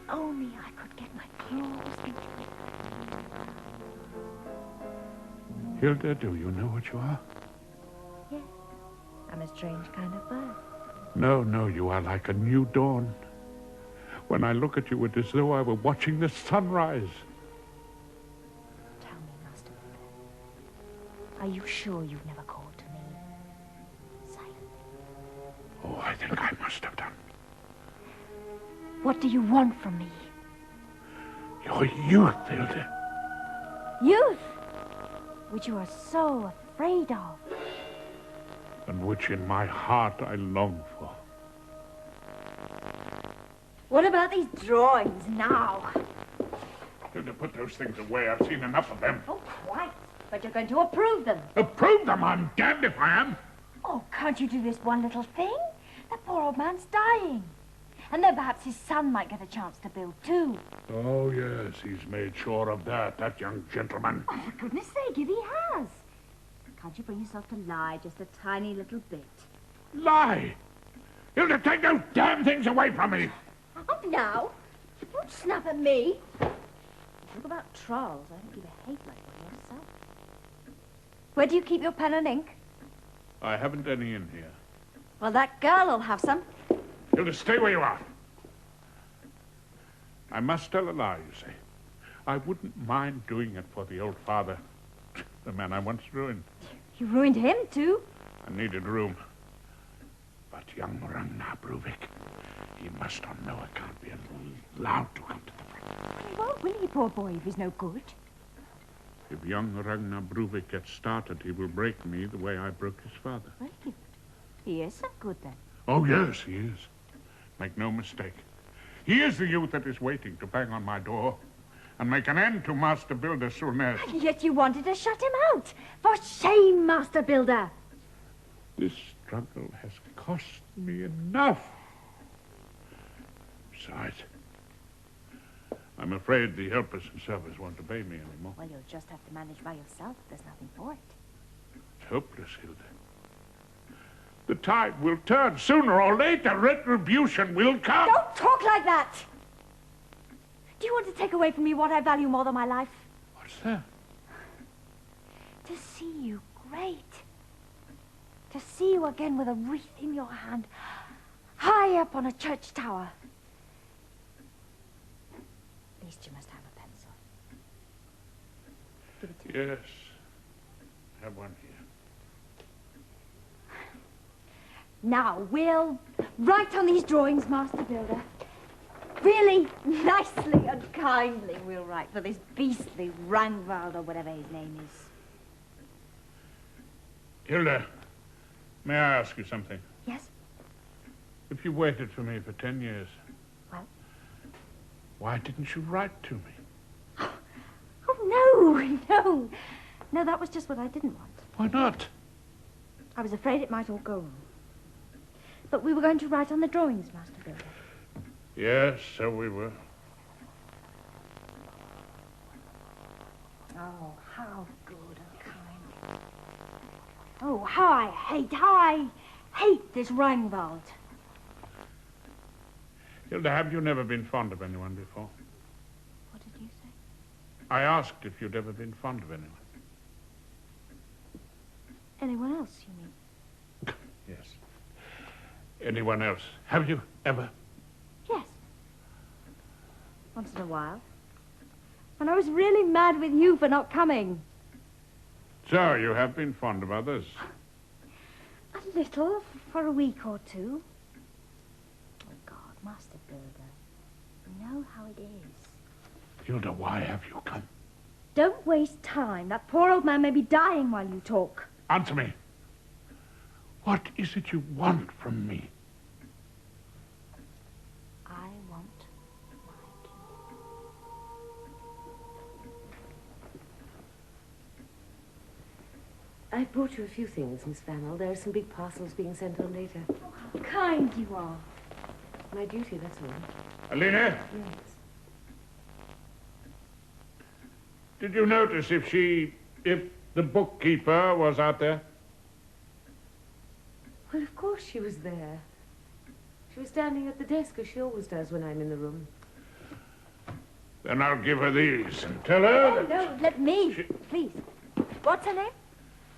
only I could get my claws into it. Hilde, do you know what you are? Yes. I'm a strange kind of bird. No, no, you are like a new dawn. When I look at you, it is as though I were watching the sunrise. Are you sure you've never called to me? Silently. Oh, I think I must have done. What do you want from me? Your youth, Hilde. Youth? Which you are so afraid of. And which in my heart I long for. What about these drawings now? Hilde, put those things away. I've seen enough of them. Oh, quite. But you're going to approve them. Approve them? I'm damned if I am. Oh, can't you do this one little thing? That poor old man's dying. And then perhaps his son might get a chance to build too. Oh, yes, he's made sure of that young gentleman. Oh, for goodness sake, if he has. Can't you bring yourself to lie just a tiny little bit? Lie? Hilde, take those damn things away from me. Up now. Don't snap at me. Talk about trolls. I don't give a hate like one yourself. Where do you keep your pen and ink? I haven't any in here. Well, that girl will have some. Hilde, stay where you are. I must tell a lie, you say. I wouldn't mind doing it for the old father, the man I once ruined. You ruined him, too? I needed room. But young Ragnar Bruvik, he must on no account be allowed to come to the front. He won't, will he, poor boy, if he's no good? If young Ragnar Bruvik gets started, he will break me the way I broke his father. Well, he isn't good, then. Oh, yes, he is. Make no mistake. He is the youth that is waiting to bang on my door and make an end to Master Builder Solness. Yet you wanted to shut him out. For shame, Master Builder. This struggle has cost me enough. Besides, I'm afraid the helpers and servers won't obey me anymore. Well, you'll just have to manage by yourself. There's nothing for it. It's hopeless, Hilde. The tide will turn. Sooner or later, retribution will come. Don't talk like that! Do you want to take away from me what I value more than my life? What's that? To see you great. To see you again with a wreath in your hand, high up on a church tower. At least you must have a pencil. Give it to me. Yes. I have one here. Now, we'll write on these drawings, Master Builder. Really nicely and kindly we'll write for this beastly Rangvald or whatever his name is. Hilde, may I ask you something? Yes? If you waited for me for 10 years... Well? Why didn't you write to me? Oh, no. No, that was just what I didn't want. Why not? I was afraid it might all go wrong. But we were going to write on the drawings, Master Builder. Yes, so we were. Oh, how good and kind. Oh, how I hate this Rangvald. Hilde, have you never been fond of anyone before? What did you say? I asked if you'd ever been fond of anyone. Anyone else, you mean? Yes. Anyone else? Have you ever? Yes. Once in a while. When I was really mad with you for not coming. So, you have been fond of others? A little, for a week or two. Oh, God, Master Builder. You know how it is. Hilde, why have you come? Don't waste time. That poor old man may be dying while you talk. Answer me. What is it you want from me? I want my key. I brought you a few things, Miss Wangel. There are some big parcels being sent on later. Oh, how kind you are. My duty, that's all. Aline? Yes. Did you notice if the bookkeeper was out there? Well, of course she was there. She was standing at the desk, as she always does when I'm in the room. Then I'll give her these and tell her... Oh, no, let me, please. What's her name?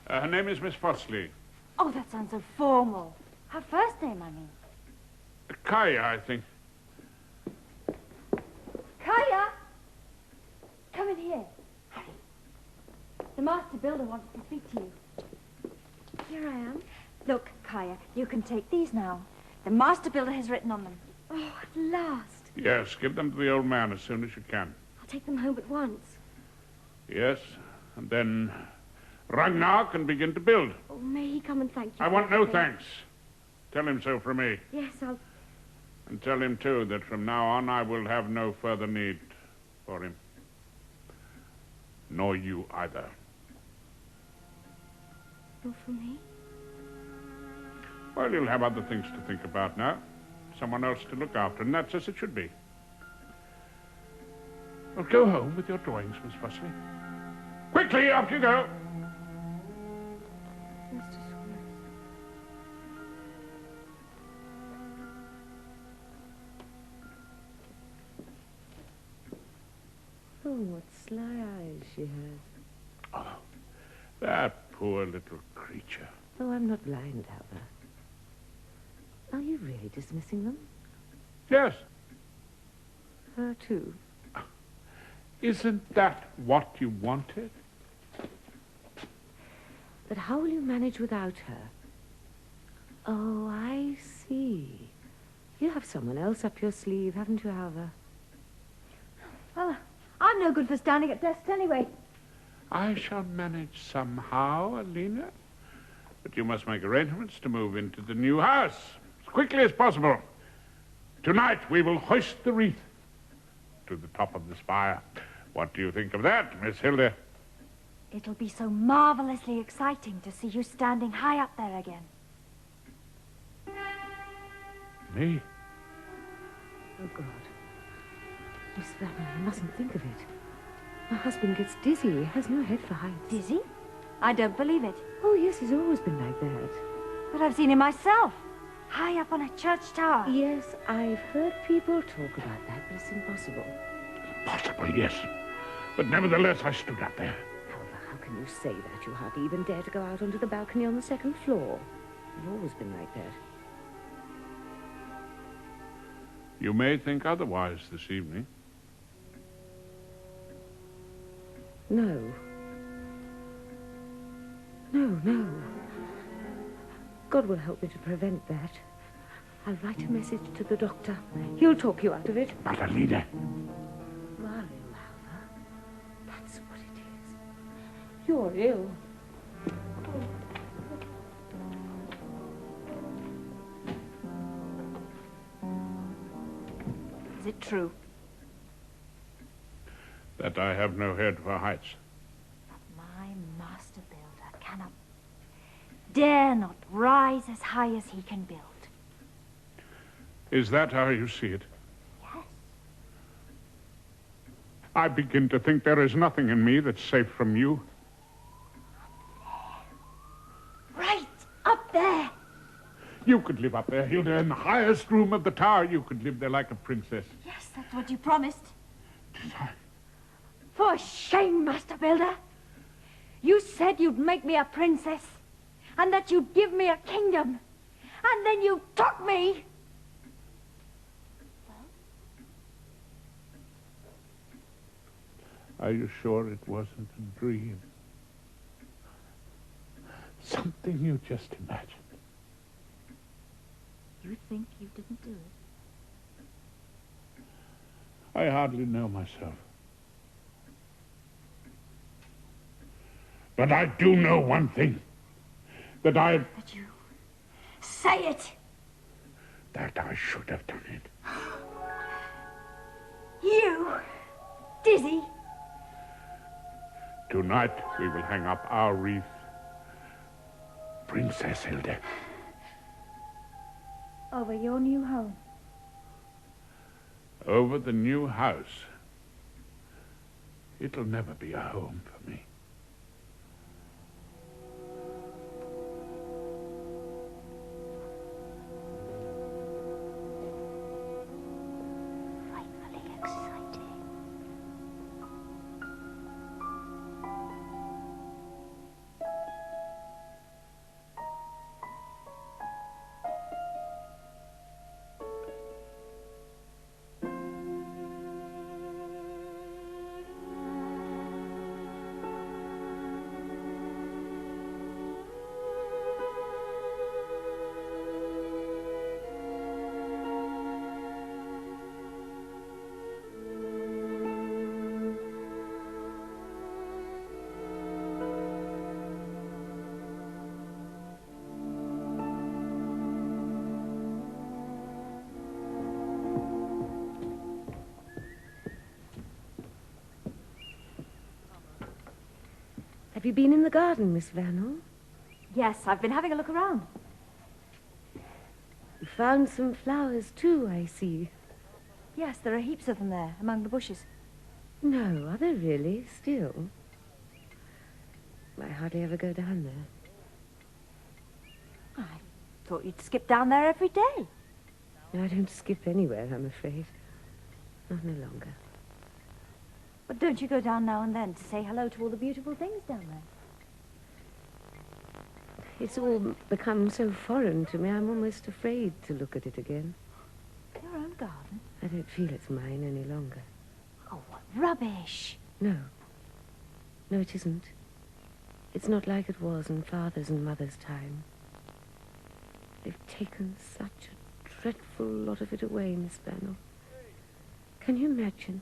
Her name is Miss Fossley. Oh, that sounds so formal. Her first name, I mean. Kaya, I think. Kaya! Come in here. The master builder wants to speak to you. Here I am. Look, Kaya, you can take these now. The master builder has written on them. Oh, at last. Yes, give them to the old man as soon as you can. I'll take them home at once. Yes, and then Ragnar can begin to build. Oh, may he come and thank you? I for want no everything? thanks. Tell him so from me. Yes, I'll... And tell him, too, that from now on I will have no further need for him. Nor you either. Not for me? Well, you'll have other things to think about now. Someone else to look after, and that's as it should be. Well, go home with your drawings, Miss Fussy. Quickly, off you go. Mr. Solness. Oh, what sly eyes she has. Oh, that poor little creature. Oh, I'm not blind, Halvard. Are you really dismissing them? Yes. Her too? Isn't that what you wanted? But how will you manage without her? Oh, I see. You have someone else up your sleeve, haven't you, Halvard? Well, I'm no good for standing at desks anyway. I shall manage somehow, Alina. But you must make arrangements to move into the new house as quickly as possible. Tonight we will hoist the wreath to the top of the spire. What do you think of that, Miss Hilde? It'll be so marvelously exciting to see you standing high up there again. Me? Oh, God. Miss Wangel, you mustn't think of it. My husband gets dizzy. He has no head for heights. Dizzy? I don't believe it. Oh, yes, he's always been like that. But I've seen him myself. High up on a church tower. Yes, I've heard people talk about that, but it's impossible. Possible, yes. But nevertheless, I stood up there. Halvard, how can you say that? You hardly even dare to go out onto the balcony on the second floor. You've always been like that. You may think otherwise this evening. No. No. God will help me to prevent that. I'll write a message to the doctor. He'll talk you out of it. But Alina... You are ill, Halvard. That's what it is. You're ill. Is it true? that I have no head for heights. My master builder cannot, dare not rise as high as he can build. Is that how you see it? Yes. I begin to think there is nothing in me that's safe from you. Right up there. You could live up there, Hilde, in the highest room of the tower. You could live there like a princess. Yes, that's what you promised. Did I? For shame, master builder. You said you'd make me a princess, and that you'd give me a kingdom, and then you took me. Are you sure it wasn't a dream? Something you just imagined. You think you didn't do it? I hardly know myself. But I do know one thing. That That you... Say it! That I should have done it. You... Dizzy? Tonight we will hang up our wreath. Princess Hilde. Over your new home. Over the new house. It'll never be a home for me. Frightfully exciting. Have you been in the garden, Miss Wangel? Yes, I've been having a look around. You found some flowers, too, I see. Yes, there are heaps of them there, among the bushes. No, are there really? Still? I hardly ever go down there. I thought you'd skip down there every day. I don't skip anywhere, I'm afraid. Not no longer. But don't you go down now and then to say hello to all the beautiful things down there? It's all become so foreign to me, I'm almost afraid to look at it again. Your own garden? I don't feel it's mine any longer. Oh, what rubbish! No. No, it isn't. It's not like it was in Father's and Mother's time. They've taken such a dreadful lot of it away, Miss Wangel. Can you imagine?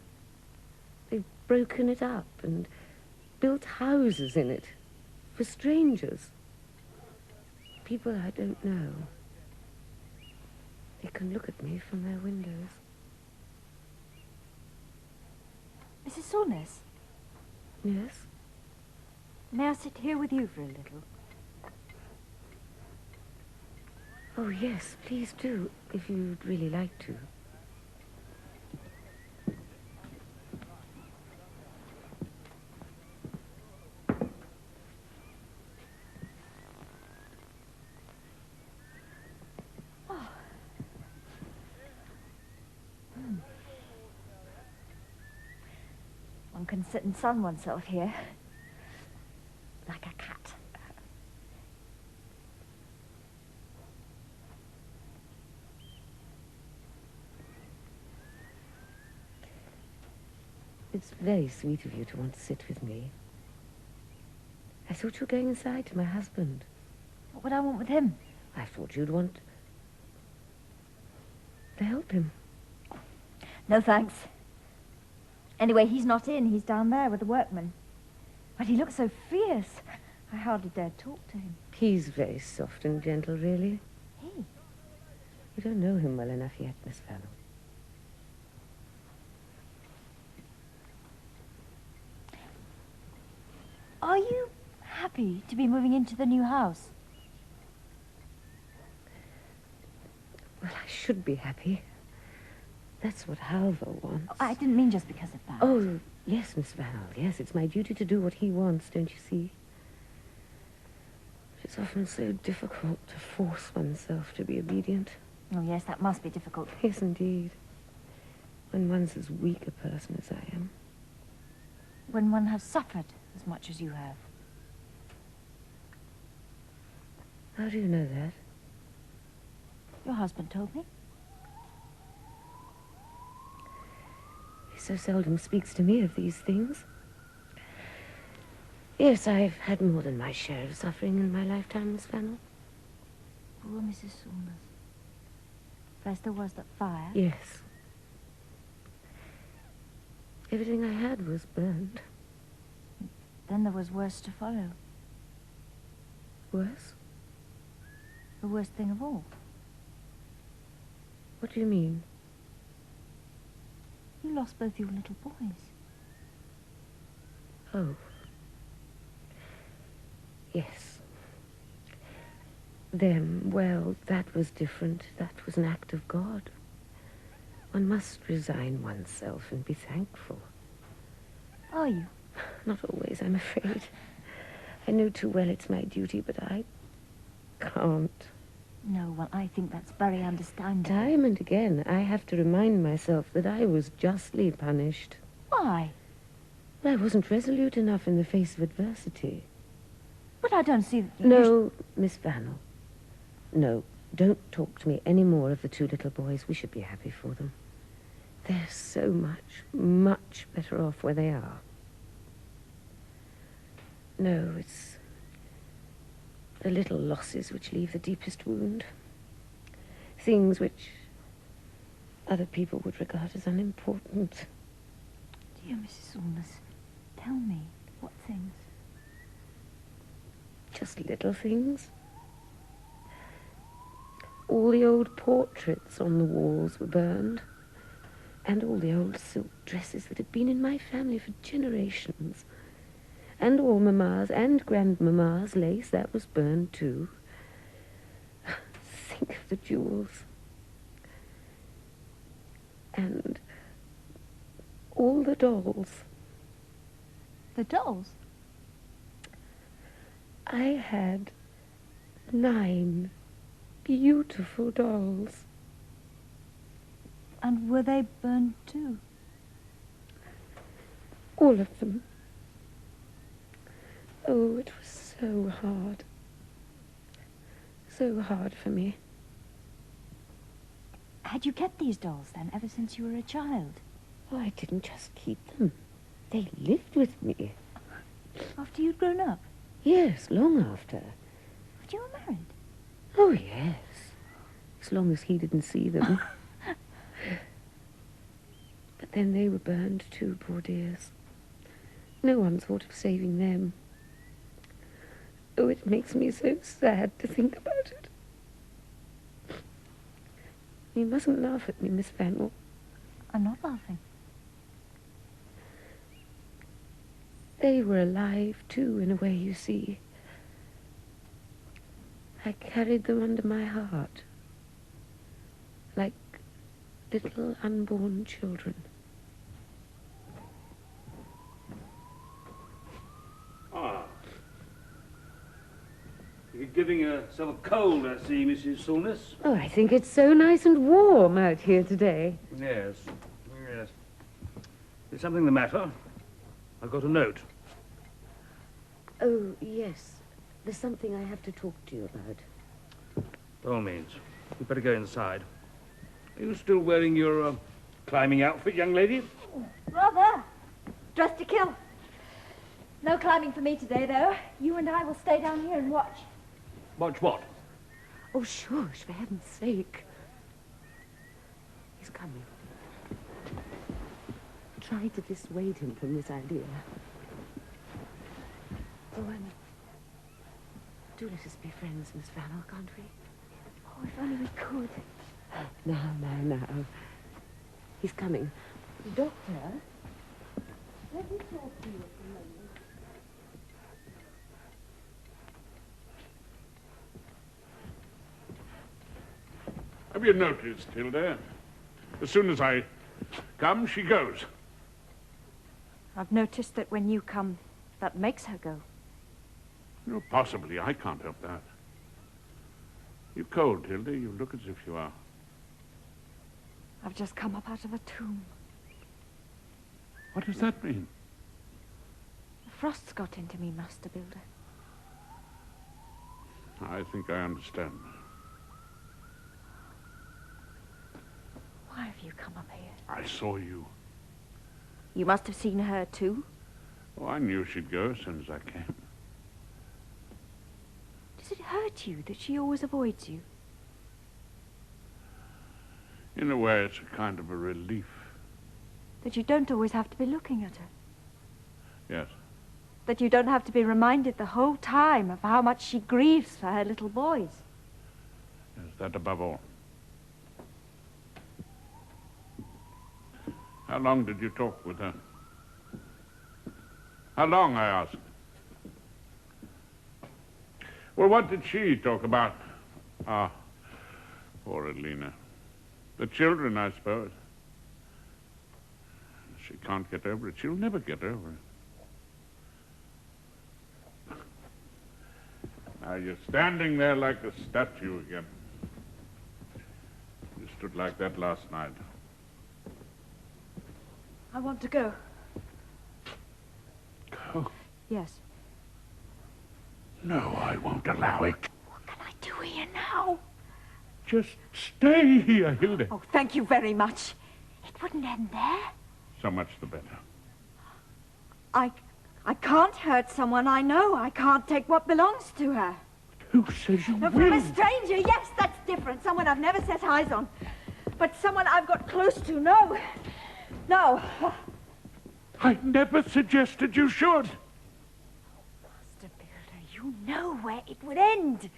They've broken it up and built houses in it for strangers. People I don't know. They can look at me from their windows. Mrs. Solness? Yes? May I sit here with you for a little? Oh, yes, please do, if you'd really like to. One can sit and sun oneself here. Like a cat. It's very sweet of you to want to sit with me. I thought you were going inside to my husband. What would I want with him? I thought you'd want to help him. No, thanks. Anyway, he's not in. He's down there with the workmen. But he looks so fierce. I hardly dared talk to him. He's very soft and gentle, really. He? You don't know him well enough yet, Miss Wangel. Are you happy to be moving into the new house? Well, I should be happy. That's what Halvard wants. Oh, I didn't mean just because of that. Oh, yes, Miss Wangel, yes. It's my duty to do what he wants, don't you see? It's often so difficult to force oneself to be obedient. Oh, yes, that must be difficult. Yes, indeed. When one's as weak a person as I am. When one has suffered as much as you have. How do you know that? Your husband told me. He so seldom speaks to me of these things. Yes, I've had more than my share of suffering in my lifetime, Miss Wangel. Poor Mrs. Solness. First there was that fire. Yes. Everything I had was burned. Then there was worse to follow. Worse? The worst thing of all. What do you mean? You lost both your little boys. Oh. Yes. Them, well, that was different. That was an act of God. One must resign oneself and be thankful. Are you? Not always, I'm afraid. I know too well it's my duty, but I can't. No, well, I think that's very understandable. Time and again, I have to remind myself that I was justly punished. Why? I wasn't resolute enough in the face of adversity. But I don't see that No, Miss Wangel. No, don't talk to me any more of the two little boys. We should be happy for them. They're so much, much better off where they are. No, it's the little losses which leave the deepest wound. Things which other people would regard as unimportant. Dear Mrs. Solness, tell me, what things? Just little things. All the old portraits on the walls were burned. And all the old silk dresses that had been in my family for generations. And all Mamma's and Grandmamma's lace, that was burned too. Think of the jewels. And all the dolls. The dolls? I had 9 beautiful dolls. And were they burned too? All of them. Oh, it was so hard. So hard for me. Had you kept these dolls, then, ever since you were a child? Oh, I didn't just keep them. They lived with me. After you'd grown up? Yes, long after. But you were married? Oh, yes. As long as he didn't see them. But then they were burned too, poor dears. No one thought of saving them. Oh, it makes me so sad to think about it. You mustn't laugh at me, Miss Wangel. I'm not laughing. They were alive, too, in a way, you see. I carried them under my heart, like little unborn children. Ah. You're getting yourself a cold, I see, Mrs. Solness. Oh, I think it's so nice and warm out here today. Yes, yes. Is something the matter? I've got a note. Oh, yes. There's something I have to talk to you about. By all means. You'd better go inside. Are you still wearing your climbing outfit, young lady? Rather. Dressed to kill. No climbing for me today, though. You and I will stay down here and watch. Watch what? Oh, shush, for heaven's sake. He's coming. Try to dissuade him from this idea. Oh, do let us be friends, Miss Wangel, can't we? Oh, if only we could. Now. He's coming. Doctor, let me talk to you for a moment. Have you noticed, Hilde? As soon as I come, she goes. I've noticed that when you come, that makes her go. No, possibly. I can't help that. You're cold, Hilde. You look as if you are. I've just come up out of a tomb. What does that mean? The frost's got into me, Master Builder. I think I understand. Why have you come up here? I saw you. You must have seen her, too. Oh, I knew she'd go as soon as I came. Does it hurt you that she always avoids you? In a way, it's a kind of a relief. That you don't always have to be looking at her? Yes. That you don't have to be reminded the whole time of how much she grieves for her little boys? Yes, that above all. How long did you talk with her? How long, I asked? Well, what did she talk about? Ah, poor Alina. The children, I suppose. She can't get over it. She'll never get over it. Now you're standing there like a statue again. You stood like that last night. I want to go. Go? Yes. No, I won't allow it. What can I do here now? Just stay here, Hilde. Oh, thank you very much. It wouldn't end there. So much the better. I can't hurt someone I know. I can't take what belongs to her. Who says you will? From a stranger, yes, that's different. Someone I've never set eyes on. But someone I've got close to, no. No. I never suggested you should. Master Builder, you know where it would end.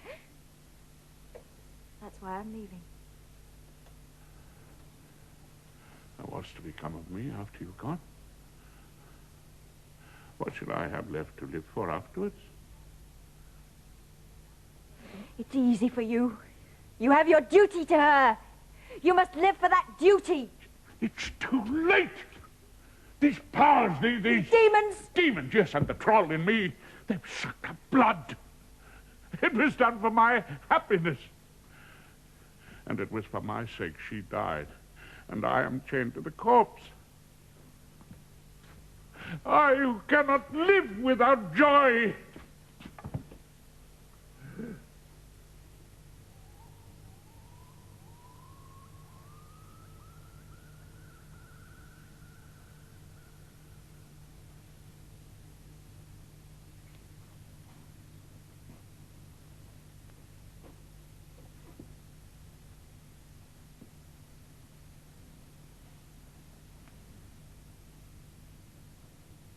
That's why I'm leaving. Now, what's to become of me after you've gone? What shall I have left to live for afterwards? It's easy for you. You have your duty to her. You must live for that duty. It's too late. These powers, these... Demons! Demons, yes, and the troll in me. They've sucked up blood. It was done for my happiness. And it was for my sake she died. And I am chained to the corpse. I who cannot live without joy.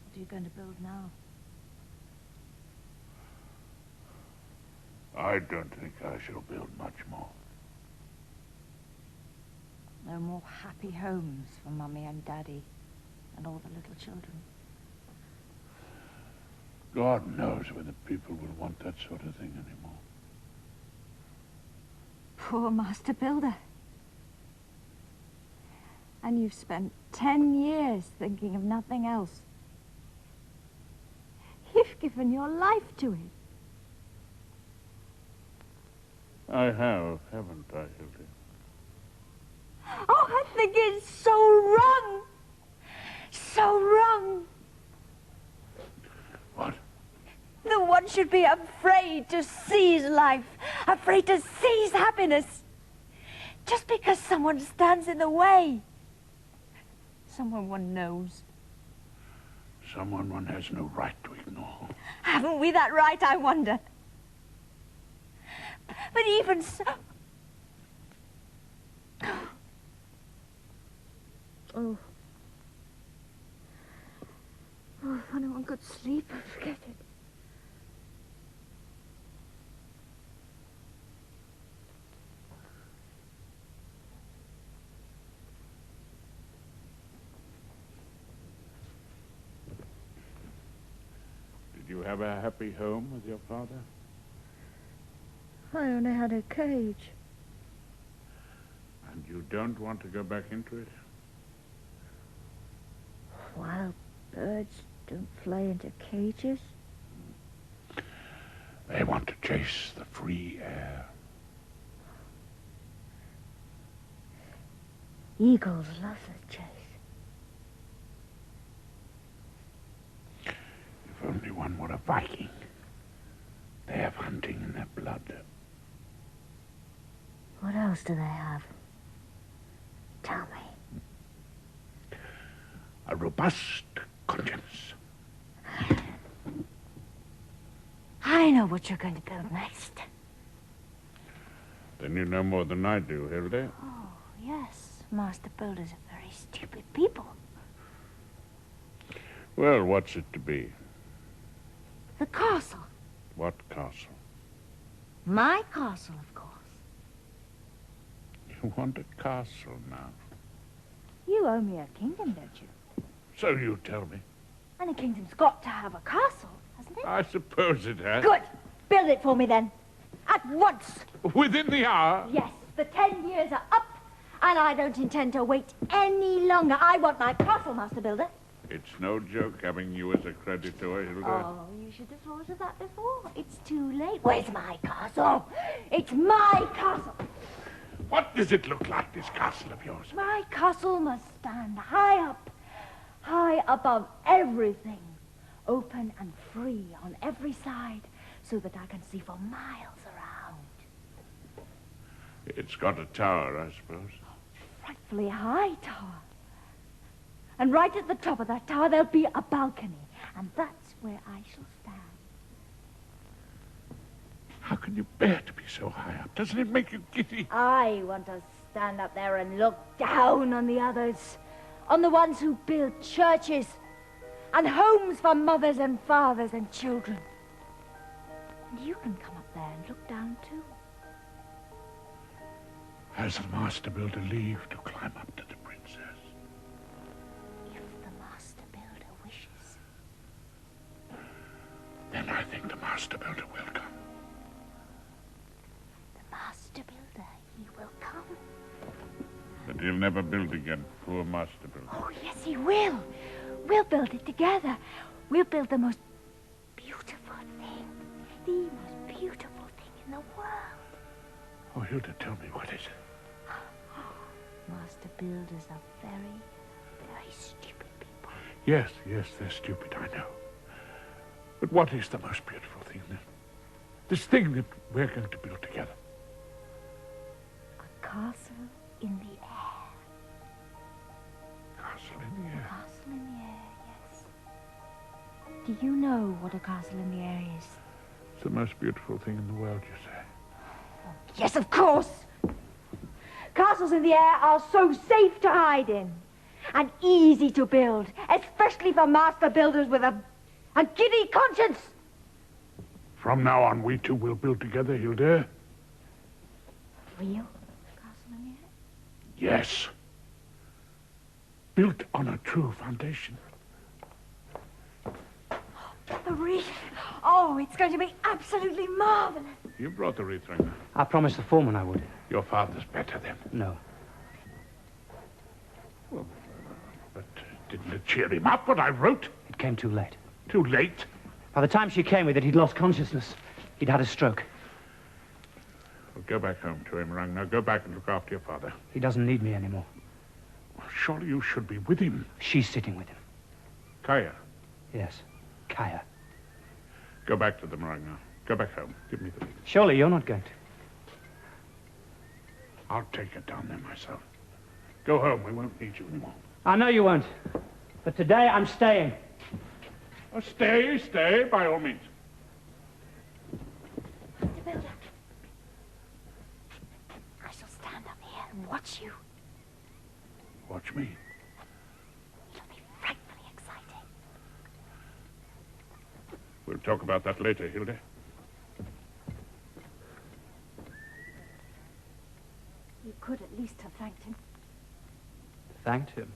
What are you going to build now? I don't think I shall build much more. No more happy homes for Mummy and Daddy and all the little children. God knows whether people will want that sort of thing anymore. Poor Master Builder. And you've spent 10 years thinking of nothing else. You've given your life to it. I have, haven't I, Hilde? Oh, I think it's so wrong. So wrong. What? That one should be afraid to seize life, afraid to seize happiness, just because someone stands in the way. Someone one knows. Someone one has no right to ignore. Haven't we that right, I wonder? But even so... Oh. Oh, if anyone could sleep, I'd forget it. Did you have a happy home with your father? I only had a cage. And you don't want to go back into it? Wild birds don't fly into cages. They want to chase the free air. Eagles love the chase. If only one were a Viking. They have hunting in their blood. What else do they have? Tell me. A robust conscience. I know what you're going to build next. Then you know more than I do, Hilde. Oh, yes. Master Builders are very stupid people. Well, what's it to be? The castle. What castle? My castle, of course. You want a castle now? You owe me a kingdom, don't you? So you tell me. And a kingdom's got to have a castle, hasn't it? I suppose it has. Good. Build it for me, then. At once. Within the hour? Yes. The 10 years are up, and I don't intend to wait any longer. I want my castle, Master Builder. It's no joke having you as a creditor, Hilde. Oh, you should have thought of that before. It's too late. Where's my castle? It's my castle. What does it look like, this castle of yours? My castle must stand high up, high above everything, open and free on every side, so that I can see for miles around. It's got a tower, I suppose. Frightfully high tower. And right at the top of that tower there'll be a balcony, and that's where I shall stand. How can you bear to be so high up? Doesn't it make you giddy? I want to stand up there and look down on the others, on the ones who build churches and homes for mothers and fathers and children. And you can come up there and look down too. Has the Master Builder leave to climb up to the princess? If the Master Builder wishes. master builder will come. The master builder, he will come. But he'll never build again, poor master builder. Oh, yes, he will. We'll build it together. We'll build the most beautiful thing. The most beautiful thing in the world. Oh, Hilde, tell me, what is it? Master builders are very, very stupid people. Yes, they're stupid, I know. But what is the most beautiful thing then? This thing that we're going to build together. A castle in the air. Castle in the air? Castle in the air, yes. Do you know what a castle in the air is? It's the most beautiful thing in the world, you say? Yes, of course. Castles in the air are so safe to hide in and easy to build, especially for master builders with a giddy conscience. From now on, we two will build together, Hilde. Real castle in the air? Yes. Built on a true foundation. The wreath. Oh, it's going to be absolutely marvelous. You brought the wreath ring. I promised the foreman I would. Your father's better then. No. Well, but didn't it cheer him up what I wrote? It came too late. Too late? By the time she came with it, he'd lost consciousness. He'd had a stroke. Well, go back home to him, Ragnar. Go back and look after your father. He doesn't need me anymore. Well, surely you should be with him. She's sitting with him. Kaya. Yes, Kaya. Go back to them, Ragnar. Go back home. Give me the wreath. Surely you're not going to. I'll take it down there myself. Go home. We won't need you anymore. I know you won't. But today I'm staying. Oh, stay, by all means. Master Builder, I shall stand up here and watch you. Watch me. It'll be frightfully exciting. We'll talk about that later, Hilde. You could at least have thanked him. Thanked him?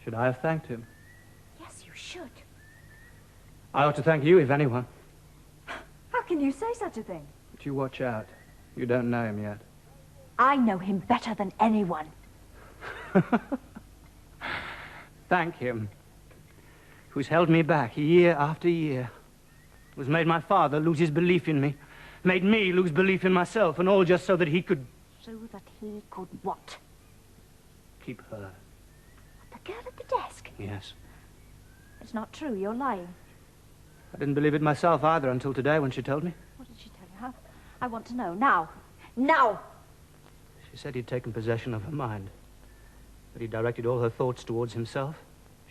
Should I have thanked him? Yes, you should. I ought to thank you, if anyone. How can you say such a thing? But you watch out. You don't know him yet. I know him better than anyone. Thank him. Who's held me back year after year. Who's made my father lose his belief in me. Made me lose belief in myself. And all just so that he could... So that he could what? Keep her. The girl at the desk? Yes. It's not true. You're lying. I didn't believe it myself either until today when she told me. What did she tell you? Huh? I want to know. Now. Now! She said he'd taken possession of her mind. That he directed all her thoughts towards himself.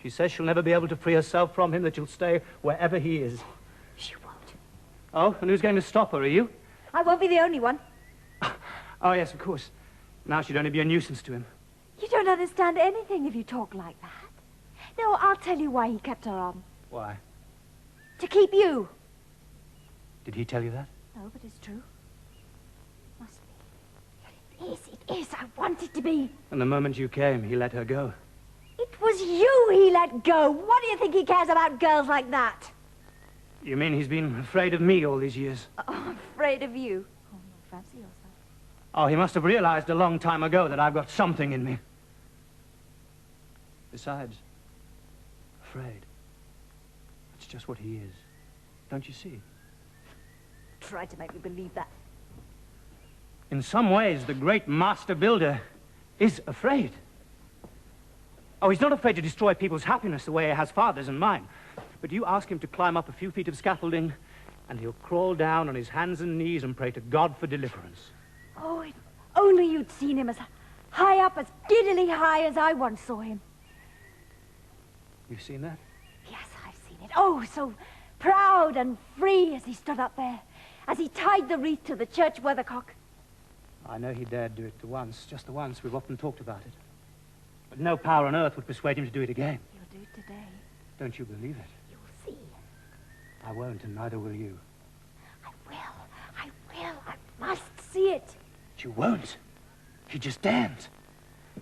She says she'll never be able to free herself from him, that she'll stay wherever he is. She won't. Oh, and who's going to stop her, are you? I won't be the only one. Oh, yes, of course. Now she'd only be a nuisance to him. You don't understand anything if you talk like that. No, I'll tell you why he kept her on. Why? To keep you. Did he tell you that? No, but it's true. Must be. It is. I want it to be. And the moment you came, he let her go. It was you he let go. What do you think he cares about girls like that? You mean he's been afraid of me all these years? Oh, afraid of you. Oh, no, fancy yourself. Oh, he must have realized a long time ago that I've got something in me. Besides, afraid. That's just what he is. Don't you see? Try to make me believe that. In some ways, the great master builder is afraid. Oh, he's not afraid to destroy people's happiness the way he has father's and mine. But you ask him to climb up a few feet of scaffolding, and he'll crawl down on his hands and knees and pray to God for deliverance. Oh, if only you'd seen him as high up, as giddily high as I once saw him. You've seen that? Yes, I've seen it. Oh, so proud and free as he stood up there, as he tied the wreath to the church weathercock. I know he dared do it once, just the once. We've often talked about it. But no power on earth would persuade him to do it again. He'll do it today. Don't you believe it? You'll see. I won't, and neither will you. I will. I must see it. But you won't. You just daren't.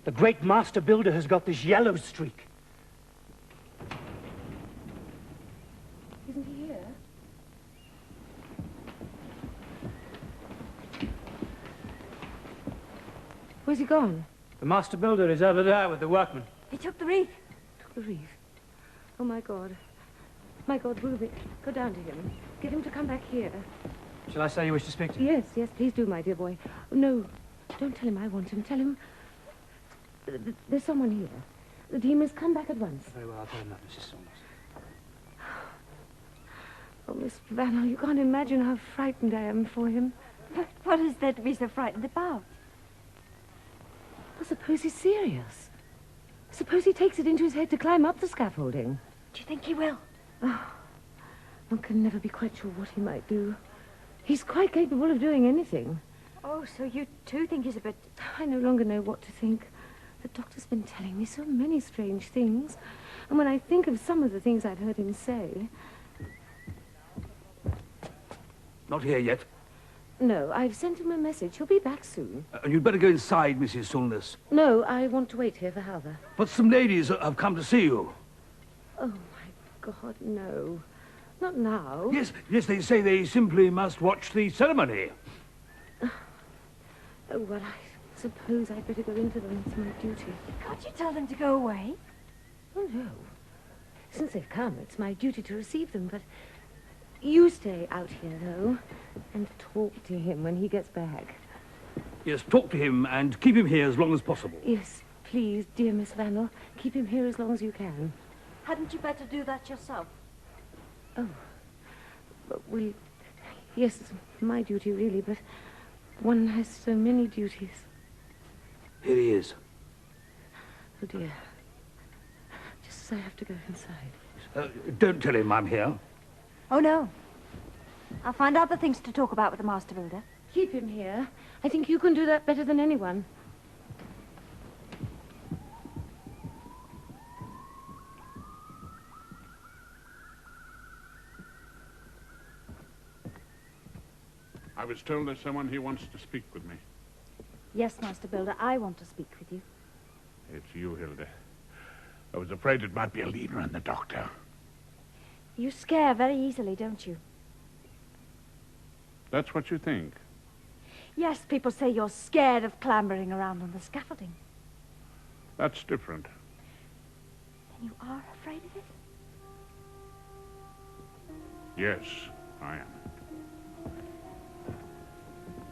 The great master builder has got this yellow streak. Isn't he here? Where's he gone? The master builder is over there with the workmen. He took the wreath. Took the wreath. Oh, my God. My God, Ruby, go down to him. Get him to come back here. Shall I say you wish to speak to him? Yes, yes, please do, my dear boy. No, don't tell him I want him. Tell him there's someone here. That he must come back at once. Very well, I'll tell him that, Mrs. Solness. Oh, Miss Wangel, you can't imagine how frightened I am for him. What is there to be so frightened about? Well, suppose he's serious. Suppose he takes it into his head to climb up the scaffolding. Do you think he will? Oh, one can never be quite sure what he might do. He's quite capable of doing anything. Oh, so you too think he's a bit... I no longer know what to think. The doctor's been telling me so many strange things. And when I think of some of the things I've heard him say... Not here yet. No, I've sent him a message. He'll be back soon. And you'd better go inside, Mrs. Solness. No, I want to wait here for Halvard. But some ladies have come to see you. Oh, my God, no. Not now. Yes, they say they simply must watch the ceremony. Oh, well, I suppose I'd better go into them. It's my duty. Can't you tell them to go away? Oh, no. Since they've come, it's my duty to receive them, but... You stay out here, though, and talk to him when he gets back. Yes, talk to him and keep him here as long as possible. Yes, please, dear Miss Wangel, keep him here as long as you can. Hadn't you better do that yourself? Oh, well, yes, it's my duty, really, but one has so many duties. Here he is. Oh, dear. Just as I have to go inside. Don't tell him I'm here. Oh, no. I'll find out the things to talk about with the master builder. Keep him here. I think you can do that better than anyone. I was told there's someone here wants to speak with me. Yes, master builder, I want to speak with you. It's you, Hilde. I was afraid it might be a leader and the doctor. You scare very easily, don't you? That's what you think? Yes, people say you're scared of clambering around on the scaffolding. That's different. Then you are afraid of it? Yes, I am.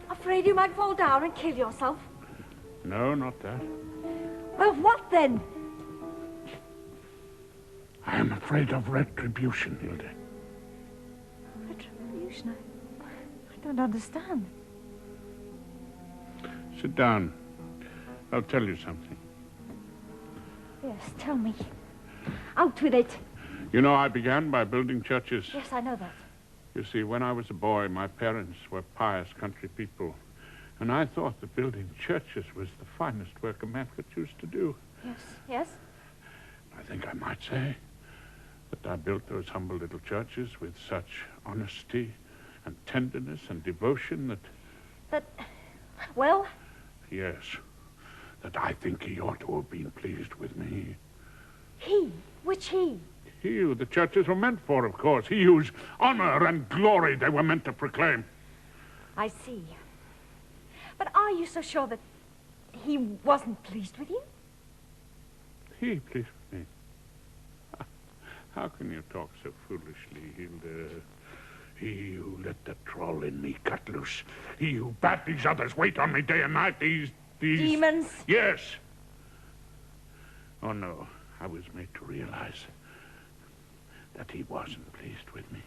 Afraid you might fall down and kill yourself? No, not that. Well, what then? I am afraid of retribution, Hilde. Retribution? I don't understand. Sit down. I'll tell you something. Yes, tell me. Out with it. You know, I began by building churches. Yes, I know that. You see, when I was a boy, my parents were pious country people. And I thought that building churches was the finest work a man could choose to do. Yes. Yes? I think I might say that I built those humble little churches with such honesty and tenderness and devotion that... Well? Yes, that I think he ought to have been pleased with me. He? Which he? He who the churches were meant for, of course. He whose honor and glory they were meant to proclaim. I see. But are you so sure that he wasn't pleased with you? He pleased with me? How can you talk so foolishly, Hilde? He who let the troll in me cut loose. He who bade these others wait on me day and night. These... Demons? Yes. Oh, no. I was made to realize that he wasn't pleased with me.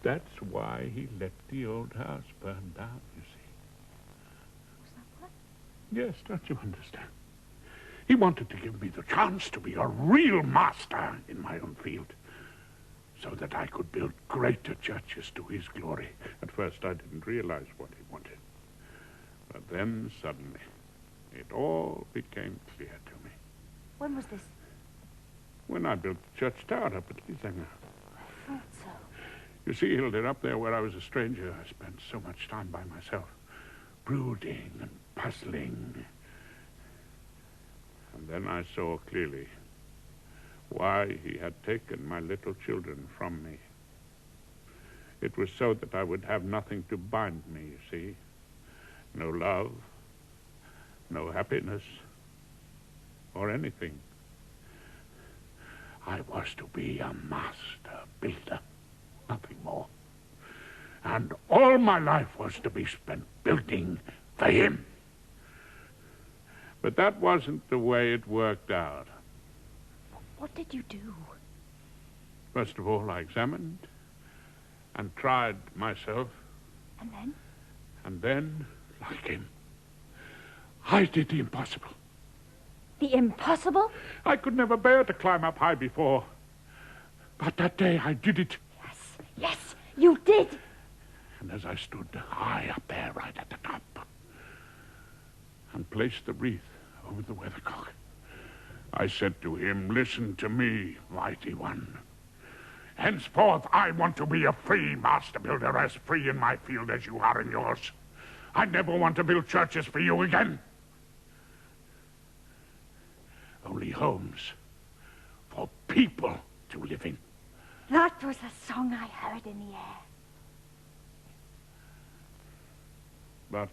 That's why he let the old house burn down, you see. Was that what? Yes, don't you understand? He wanted to give me the chance to be a real master in my own field, so that I could build greater churches to his glory. At first, I didn't realize what he wanted. But then, suddenly, it all became clear to me. When was this? When I built the church tower up at Lysanger. I thought so. You see, Hilde, up there where I was a stranger, I spent so much time by myself, brooding and puzzling. And then I saw clearly why he had taken my little children from me. It was so that I would have nothing to bind me, you see. No love, no happiness, or anything. I was to be a master builder, nothing more. And all my life was to be spent building for him. But that wasn't the way it worked out. What did you do? First of all, I examined and tried myself. And then? And then, like him, I did the impossible. The impossible? I could never bear to climb up high before. But that day I did it. Yes, yes, you did. And as I stood high up there, right at the top, and placed the wreath over the weathercock, I said to him, listen to me, mighty one. Henceforth, I want to be a free master builder, as free in my field as you are in yours. I never want to build churches for you again. Only homes for people to live in. That was a song I heard in the air. But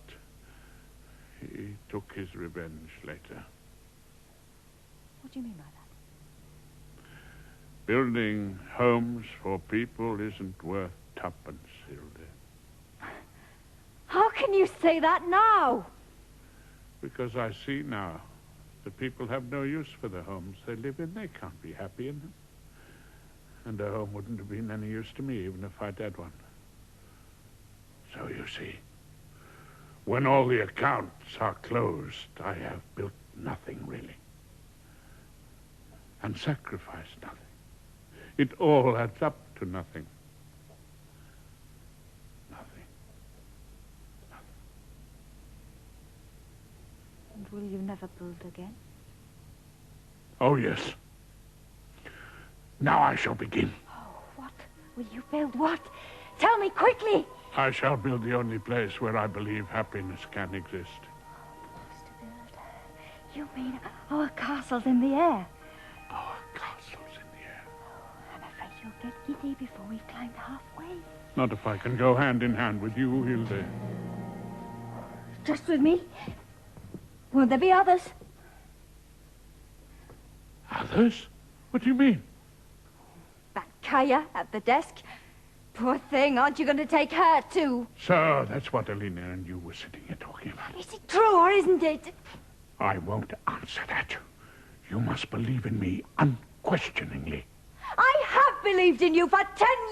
he took his revenge later. What do you mean by that? Building homes for people isn't worth tuppence, Hilde. How can you say that now? Because I see now that people have no use for the homes they live in. They can't be happy in them. And a home wouldn't have been any use to me, even if I'd had one. So you see, when all the accounts are closed, I have built nothing really. And sacrificed nothing. It all adds up to nothing. Nothing. Nothing. And will you never build again? Oh, yes. Now I shall begin. Oh, what will you build? What? Tell me quickly. I shall build the only place where I believe happiness can exist. Master builder. You mean our castles in the air? Our castles in the air. Oh, I'm afraid you'll get giddy before we've climbed halfway. Not if I can go hand in hand with you, Hilde. Just with me? Won't there be others? Others? What do you mean? That Kaya at the desk. Poor thing, aren't you going to take her too? So that's what Alina and you were sitting here talking about. Is it true or isn't it? I won't answer that. You must believe in me unquestioningly. I have believed in you for 10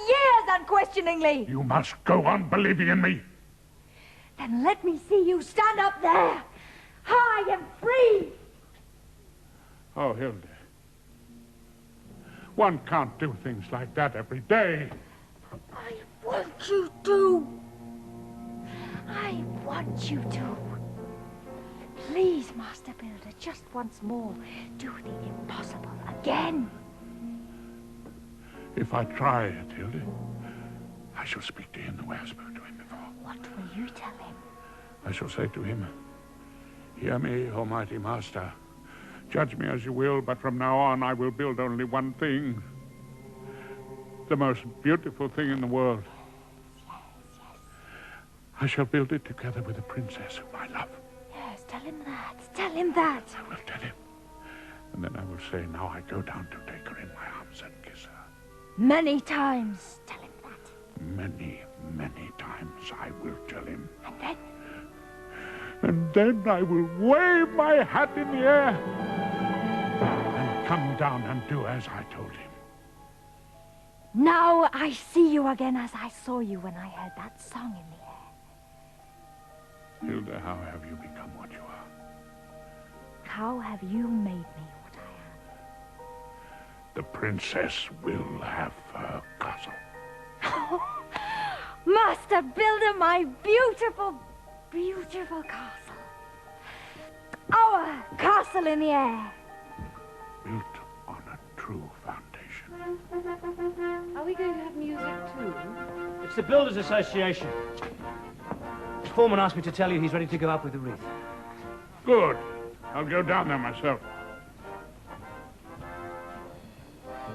years unquestioningly. You must go on believing in me. Then let me see you stand up there, high and free. Oh, Hilde. One can't do things like that every day. I want you to. I want you to. Please, Master Builder, just once more, do the impossible again. If I try it, Hilde, I shall speak to him the way I spoke to him before. What will you tell him? I shall say to him, hear me, Almighty Master. Judge me as you will, but from now on I will build only one thing. The most beautiful thing in the world. Yes, yes. I shall build it together with the princess whom I love. Yes, tell him that. Tell him that. I will tell him. And then I will say, now I go down to take her in my arms and kiss her. Many times. Tell him that. Many, many times I will tell him. And then? And then I will wave my hat in the air and come down and do as I told him. Now I see you again as I saw you when I heard that song in the air. Hilde, how have you become what you are? How have you made me what I am? The princess will have her castle. Master Builder, my beautiful, beautiful castle. Our castle in the air. Built on a true foundation. Are we going to have music too? It's the Builders Association. The foreman asked me to tell you he's ready to go up with the wreath. Good. I'll go down there myself.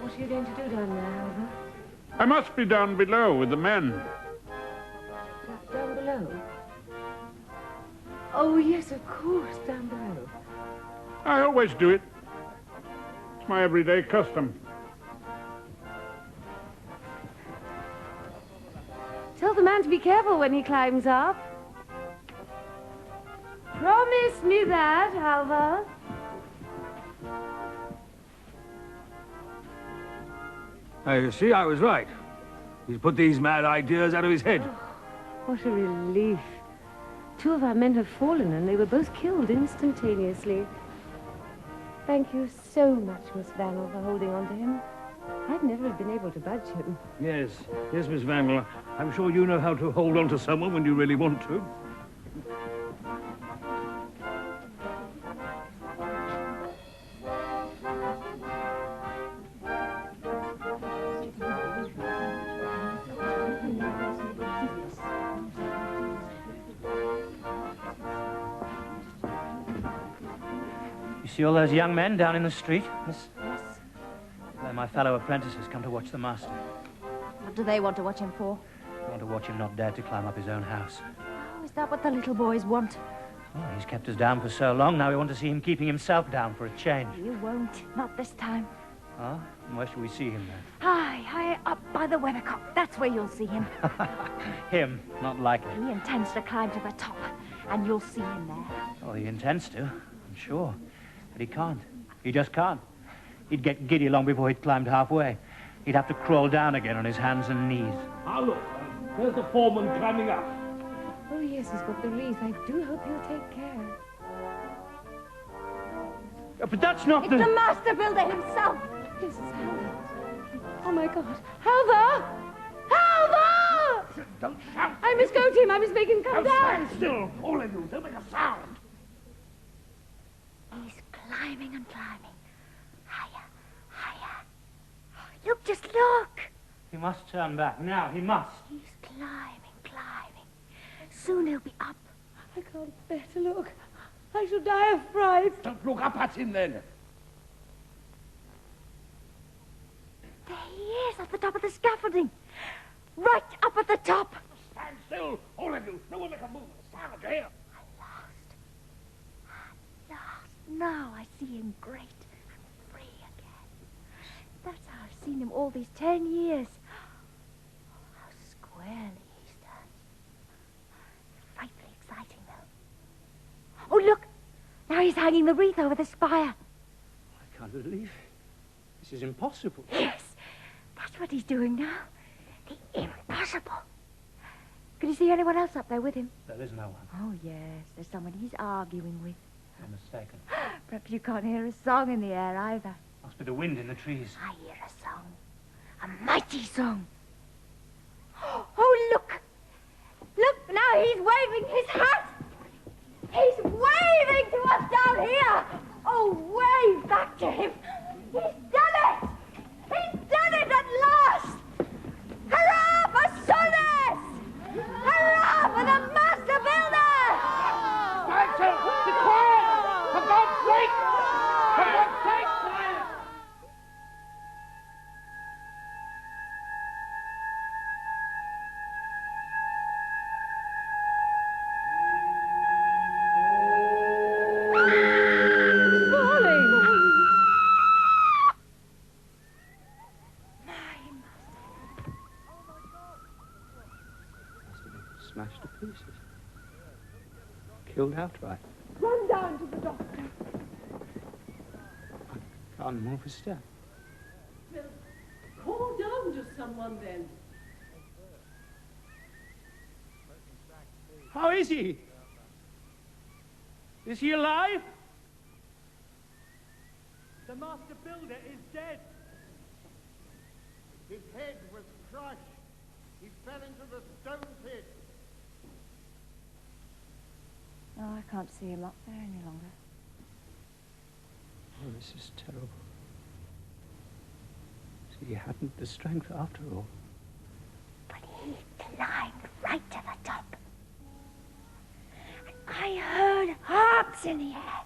What are you going to do down there, Halvard? I must be down below with the men. Down below? Oh, yes, of course, down below. I always do it. It's my everyday custom. Tell the man to be careful when he climbs up. Promise me that, Halvard. You see, I was right. He's put these mad ideas out of his head. Oh, what a relief. 2 of our men have fallen, and they were both killed instantaneously. Thank you so much, Miss Wangel, for holding on to him. I'd never have been able to budge him. Yes, Miss Wangel. I'm sure you know how to hold on to someone when you really want to. You see all those young men down in the street, Miss? Yes. They're my fellow apprentices come to watch the master. What do they want to watch him for? They want to watch him not dare to climb up his own house. Oh, is that what the little boys want? Oh, he's kept us down for so long, now we want to see him keeping himself down for a change. You won't. Not this time. Oh? And where shall we see him then? High up by the weathercock. That's where you'll see him. Him? Not likely. He intends to climb to the top, and you'll see him there. Oh, he intends to, I'm sure. But he can't. He just can't. He'd get giddy long before he'd climbed halfway. He'd have to crawl down again on his hands and knees. Ah, look, there's the foreman climbing up. Oh, yes, he's got the wreath. I do hope he'll take care. But that's not It's the master builder himself. This is Halvard. Oh, my God. Halvard! Halvard! Don't shout. I must go to him. I must make him come down. Stand still, all of you. Don't make a sound. He's climbing and climbing. Higher, higher. Oh, look, just look. He must turn back. Now, he must. He's climbing, climbing. Soon he'll be up. I can't bear to look. I shall die of fright. Don't look up at him, then. There he is, at the top of the scaffolding. Right up at the top. Stand still, all of you. No one make a move. Stand here. Now I see him great and free again. That's how I've seen him all these 10 years. Oh, how squarely he stands. Frightfully exciting, though. Oh, look! Now he's hanging the wreath over the spire. I can't believe it. This is impossible. Yes, that's what he's doing now. The impossible. Can you see anyone else up there with him? There is no one. Oh, yes, there's someone he's arguing with. I'm mistaken. Perhaps you can't hear a song in the air either. Must be the wind in the trees. I hear a song. A mighty song. Oh, look! Look, now he's waving his hat! He's waving to us down here! Oh, wave back to him! He's done it! He's done it at last! Hurrah for Solness! Hurrah for the master builder! Stand still. Be quiet. For God's sake. For God's sake, quiet. Smashed to pieces. Killed outright. Run down to the doctor. I can't move a step. Well, call down to someone then. How is he? Is he alive? The master builder is dead. His head was crushed. He fell into the stone pit. Oh, I can't see him up there any longer. Oh, this is terrible. See, he hadn't the strength after all. But he climbed right to the top. And I heard harps in the air.